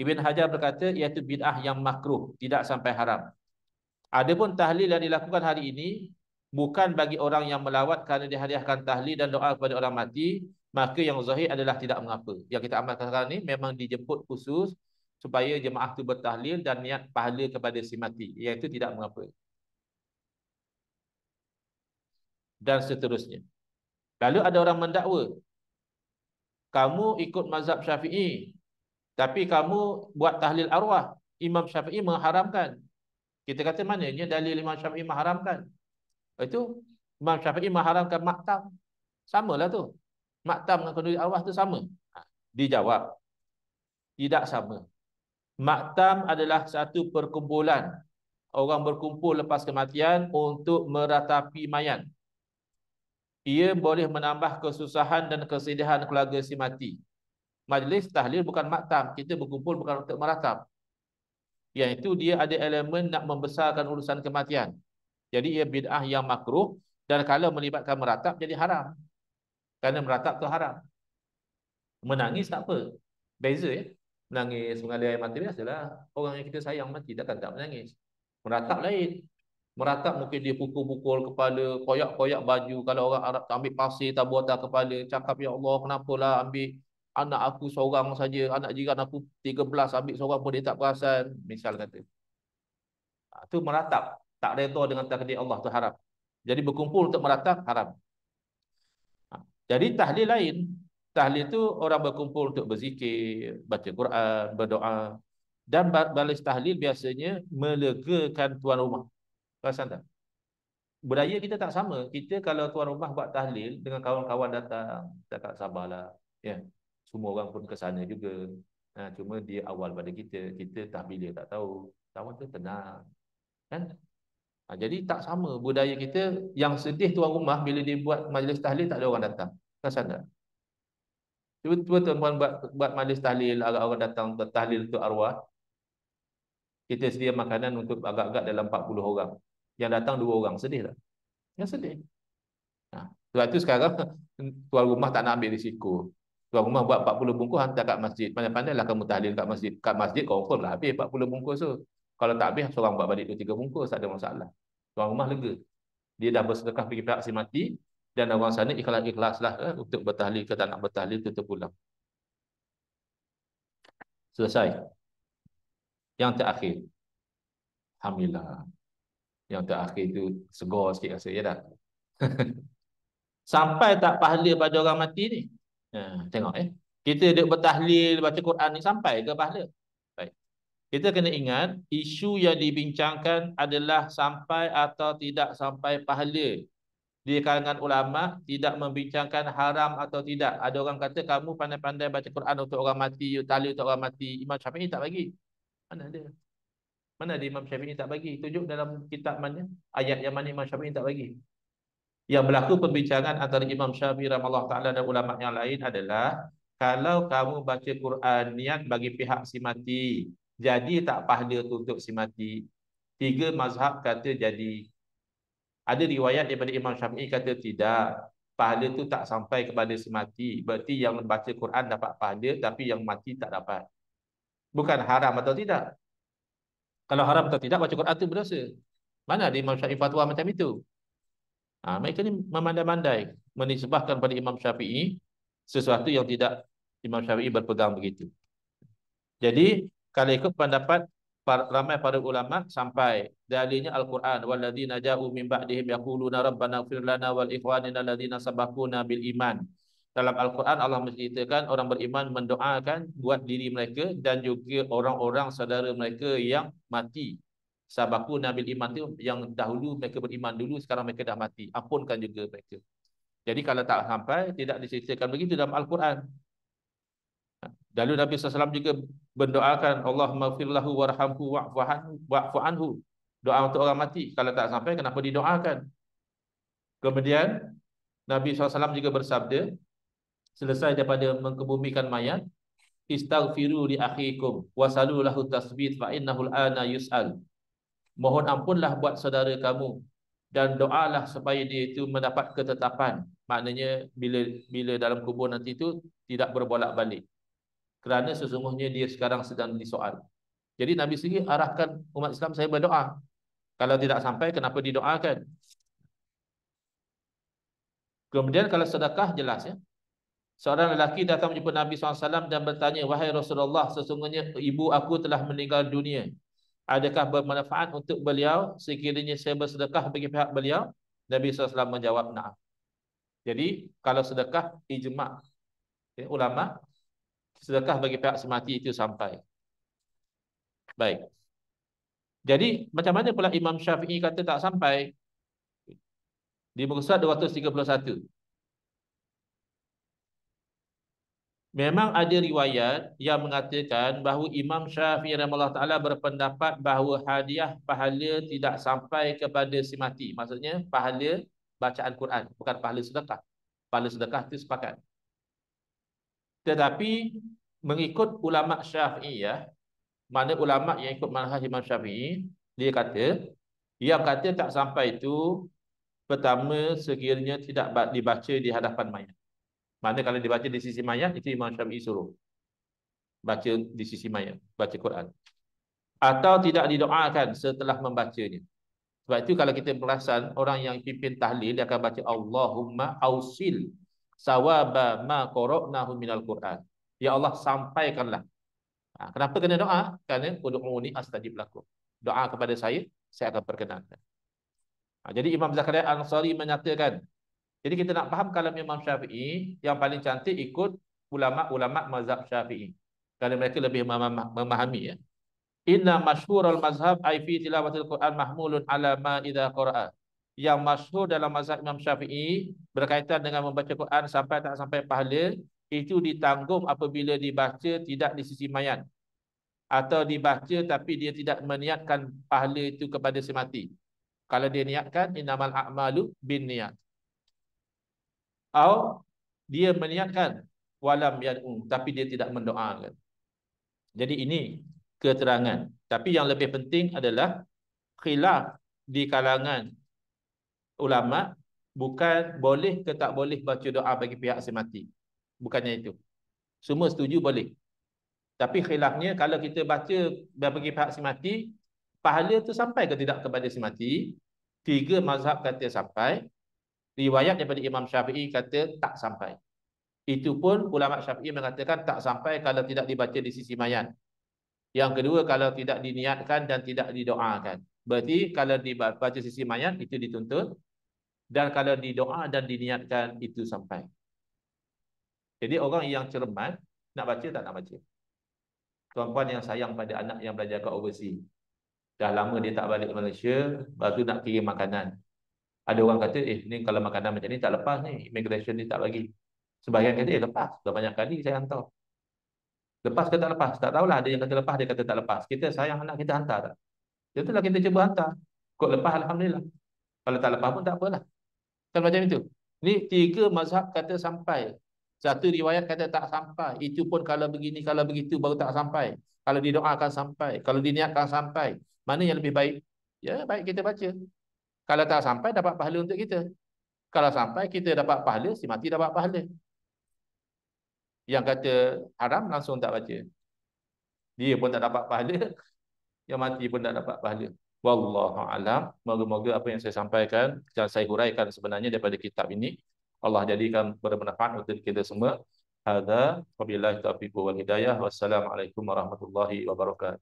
Ibn Hajar berkata iaitu bid'ah yang makruh, tidak sampai haram. Adapun tahlil yang dilakukan hari ini bukan bagi orang yang melawat kerana dihadiahkan tahlil dan doa kepada orang mati, maka yang zahir adalah tidak mengapa. Yang kita amalkan sekarang ni memang dijemput khusus supaya jemaah tu bertahlil dan niat pahala kepada si mati, iaitu tidak mengapa. Dan seterusnya. Lalu ada orang mendakwa, kamu ikut mazhab Syafi'i, tapi kamu buat tahlil arwah. Imam Syafi'i mengharamkan. Kita kata mananya dalil Imam Syafi'i mengharamkan? Itu Imam Syafi'i mengharamkan maktam. Samalah tu. Maktam dengan kenduri arwah tu sama. Dijawab, tidak sama. Maktam adalah satu perkumpulan. Orang berkumpul lepas kematian untuk meratapi mayat. Ia boleh menambah kesusahan dan kesedihan keluarga si mati. Majlis tahlil bukan maktam. Kita berkumpul bukan untuk meratap. Yang itu dia ada elemen nak membesarkan urusan kematian. Jadi ia bid'ah yang makruh, dan kalau melibatkan meratap jadi haram. Kerana meratap tu haram. Menangis tak apa. Beza ya. Menangis, mengalir air mata biasalah. Orang yang kita sayang mati takkan tak menangis. Meratap lain. Meratap mungkin dia pukul-pukul kepala, koyak-koyak baju. Kalau orang Arab tak ambil pasir, tak buat atas kepala. Cakap, ya Allah, kenapalah ambil anak aku seorang saja, anak jiran aku 13, ambil seorang pun dia tak perasan. Misal kata. Itu meratap. Tak redha dengan takdir Allah, tu haram. Jadi berkumpul untuk meratap, haram. Jadi tahlil lain. Tahlil itu orang berkumpul untuk berzikir, baca Quran, berdoa. Dan balas tahlil biasanya melegakan tuan rumah. Perasan tak? Budaya kita tak sama. Kita kalau tuan rumah buat tahlil dengan kawan-kawan datang, cakap sabarlah. Ya. Semua orang pun ke sana juga. Cuma dia awal pada kita. Kita tahbilir tak tahu. Kawan tu tenang. Kan? Jadi tak sama budaya kita. Yang sedih tuan rumah bila dia buat majlis tahlil tak ada orang datang. Perasan tak? Cuba tuan-tuan buat majlis tahlil, agak orang datang tahlil untuk arwah. Kita sedia makanan untuk agak-agak dalam 40 orang. Yang datang 2 orang, sedih tak? Yang sedih. Sebab itu sekarang tuan rumah tak nak ambil risiko. Tuan rumah buat 40 bungkus hantar kat masjid. Pandai-pandailah kamu tahlil kat masjid. Kat masjid confirm lah habis 40 bungkus tu. Kalau tak habis, seorang buat balik 2-3 bungkus, tak ada masalah. Tuan rumah lega. Dia dah bersedekah pergi pihak si mati, Dan orang sana ikhlas-ikhlaslah untuk bertahlil ke tak nak bertahlil, tutup pulang. Selesai. Yang terakhir, Alhamdulillah. Yang terakhir itu segar sikit rasa, ya dah. Sampai tak pahala pada orang mati ni? Tengok kita duk bertahlil, baca Quran ni sampai ke pahala? Baik. Kita kena ingat, isu yang dibincangkan adalah sampai atau tidak sampai pahala. Di kalangan ulama tidak membincangkan haram atau tidak. Ada orang kata kamu pandai-pandai baca Quran untuk orang mati, tahlil untuk orang mati. Imam Syafi'i tak bagi. Mana ada? Mana ada Imam Syafi'i tak bagi? Tunjuk dalam kitab mana? Ayat yang mana Imam Syafi'i tak bagi? Yang berlaku perbincangan antara Imam Syafi'i rahimahullah ta'ala dan ulama yang lain adalah, kalau kamu baca Quran niat bagi pihak si mati, jadi tak pahala tu untuk si mati. 3 mazhab kata jadi. Ada riwayat daripada Imam Syafi'i kata tidak, pahala tu tak sampai kepada si mati. Berarti yang baca Quran dapat pahala, tapi yang mati tak dapat. Bukan haram atau tidak. Kalau haram atau tidak, baca Quran tu berdosa. Mana ada Imam Syafi'i fatwa macam itu? Mereka ni memandai-mandai menisbahkan pada Imam Syafi'i sesuatu yang tidak Imam Syafi'i berpegang begitu. Jadi kalau ikut pendapat ramai para ulama, sampai dalilnya Al-Quran, walladzina ja'u min ba'dihim yaquluna rabbana ighfir lana wal ikhwanina alladzina sabaquna bil iman. Dalam Al-Quran Allah menceritakan orang beriman mendoakan buat diri mereka dan juga orang-orang saudara mereka yang mati. Sabaquna bil iman tu yang dahulu mereka beriman dulu, sekarang mereka dah mati, ampunkan juga mereka. Jadi kalau tak sampai, tidak diceritakan begitu dalam Al-Quran. Lalu Nabi SAW juga mendoakan Allahumma firlahu warhamhu wa'fu anhu. Doa untuk orang mati. Kalau tak sampai, kenapa didoakan? Kemudian Nabi SAW juga bersabda, selesai daripada mengkebumikan mayat, istaghfiru li akhikum wasalu lahu tasbit fa innahu al-ana yus'al. Mohon ampunlah buat saudara kamu dan doalah supaya dia itu mendapat ketetapan. Maknanya bila dalam kubur nanti itu tidak berbolak-balik. Kerana sesungguhnya dia sekarang sedang disoal. Jadi Nabi sendiri arahkan umat Islam saya berdoa. Kalau tidak sampai, kenapa didoakan? Kemudian kalau sedekah, jelas ya. Seorang lelaki datang menjumpa Nabi SAW dan bertanya, wahai Rasulullah, sesungguhnya ibu aku telah meninggal dunia. Adakah bermanfaat untuk beliau sekiranya saya bersedekah bagi pihak beliau? Nabi SAW menjawab, na'am. Jadi kalau sedekah, ijma' ulama, sedekah bagi pihak semati itu sampai. Baik. Jadi macam mana pula Imam Syafi'i kata tak sampai? Di muka surat 231. Memang ada riwayat yang mengatakan bahawa Imam Syafi'i rahimahullah ta'ala berpendapat bahawa hadiah pahala tidak sampai kepada si mati. Maksudnya pahala bacaan Quran, bukan pahala sedekah. Pahala sedekah itu sepakat. Tetapi mengikut ulama Syafi'i ya, mana ulama yang ikut manhaj Imam Syafi'i, dia kata, yang kata tak sampai itu, pertama sekiranya tidak dibaca di hadapan mayat. Mana kalau dibaca di sisi mayat, itu Imam Syafi'i suruh baca di sisi mayat, baca Quran. Atau tidak didoakan setelah membacanya. Sebab itu kalau kita perasan, orang yang pimpin tahlil, dia akan baca Allahumma ausil sawaba ma qara'nahu minal Quran. Ya Allah, sampaikanlah. Kenapa kena doa? Kerana ud'uni astajib lakum. Doa kepada saya akan perkenankan. Jadi Imam Zakaria Ansari menyatakan, jadi kita nak faham kalam Imam Syafi'i, yang paling cantik ikut ulama-ulama mazhab Syafi'i. Kerana mereka lebih memahami ya. Inna masyhurul mazhab ay fi tilawatil Quran mahmulun ala ma idza qara'a. Yang masyhur dalam mazhab Imam Syafi'i berkaitan dengan membaca Quran sampai tak sampai pahala, itu ditanggung apabila dibaca tidak di sisi mayat, atau dibaca tapi dia tidak meniatkan pahala itu kepada si mati. Kalau dia niatkan, innamal a'malu binniyat. Atau dia meniatkan walam yad'u, tapi dia tidak mendoakan. Jadi ini keterangan. Tapi yang lebih penting adalah khilaf di kalangan ulama, bukan boleh ke tak boleh baca doa bagi pihak si mati. Bukannya itu. Semua setuju boleh. Tapi khilafnya, kalau kita baca bagi pihak si mati, pahala itu sampai ke tidak kepada si mati? 3 mazhab kata sampai. Riwayat daripada Imam Syafi'i kata tak sampai. Itu pun ulama Syafi'i mengatakan tak sampai kalau tidak dibaca di sisi mayat. Yang kedua, kalau tidak diniatkan dan tidak didoakan. Berarti kalau dibaca sisi mayat itu dituntut, dan kalau didoa dan diniatkan itu sampai. Jadi orang yang cermat nak baca tak nak baca. Tuan-puan yang sayang pada anak yang belajar kat overseas. Dah lama dia tak balik Malaysia, baru tu nak kirim makanan. Ada orang kata, ni kalau makanan macam ni tak lepas ni, immigration ni tak bagi. Sebahagian kata, lepas. Dah banyak kali saya hantar. Lepas ke tak lepas? Tak tahulah. Ada yang kata lepas, dia kata tak lepas. Kita sayang anak kita hantar tak? Itulah kita cuba hantar. Kok lepas, Alhamdulillah. Kalau tak lepas pun tak apalah. Kan macam itu. Ni 3 mazhab kata sampai. Satu riwayat kata tak sampai. Itu pun kalau begini, kalau begitu baru tak sampai. Kalau didoakan sampai. Kalau diniatkan sampai. Mana yang lebih baik? Ya, baik kita baca. Kalau tak sampai, dapat pahala untuk kita. Kalau sampai, kita dapat pahala, si mati dapat pahala. Yang kata haram, langsung tak baca. Dia pun tak dapat pahala. Yang mati pun tak dapat pahala. Wallahu alam. Moga-moga apa yang saya sampaikan dan saya huraikan sebenarnya daripada kitab ini Allah jadikan bermanfaat untuk kita semua. Hadza wabillahi taufiq wal hidayah. Wassalamualaikum warahmatullahi wabarakatuh.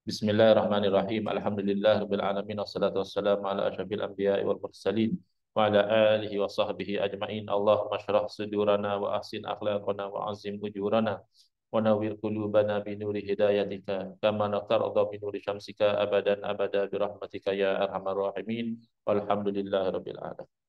Bismillahirrahmanirrahim. Alhamdulillahirabbil alamin wassalatu wassalamu ala asyrafil anbiya'i wal mursalin wa ala alihi wa sahbihi ajma'in. Allahumma shrah sudurana wa ahsin akhlaqana wa azim ujurana wa nawwir qulubana bi nuri hidayatika kama natarda bi nuri syamsika abadan abada bi rahmatika ya arhamar rahimin. Walhamdulillahirabbil alamin.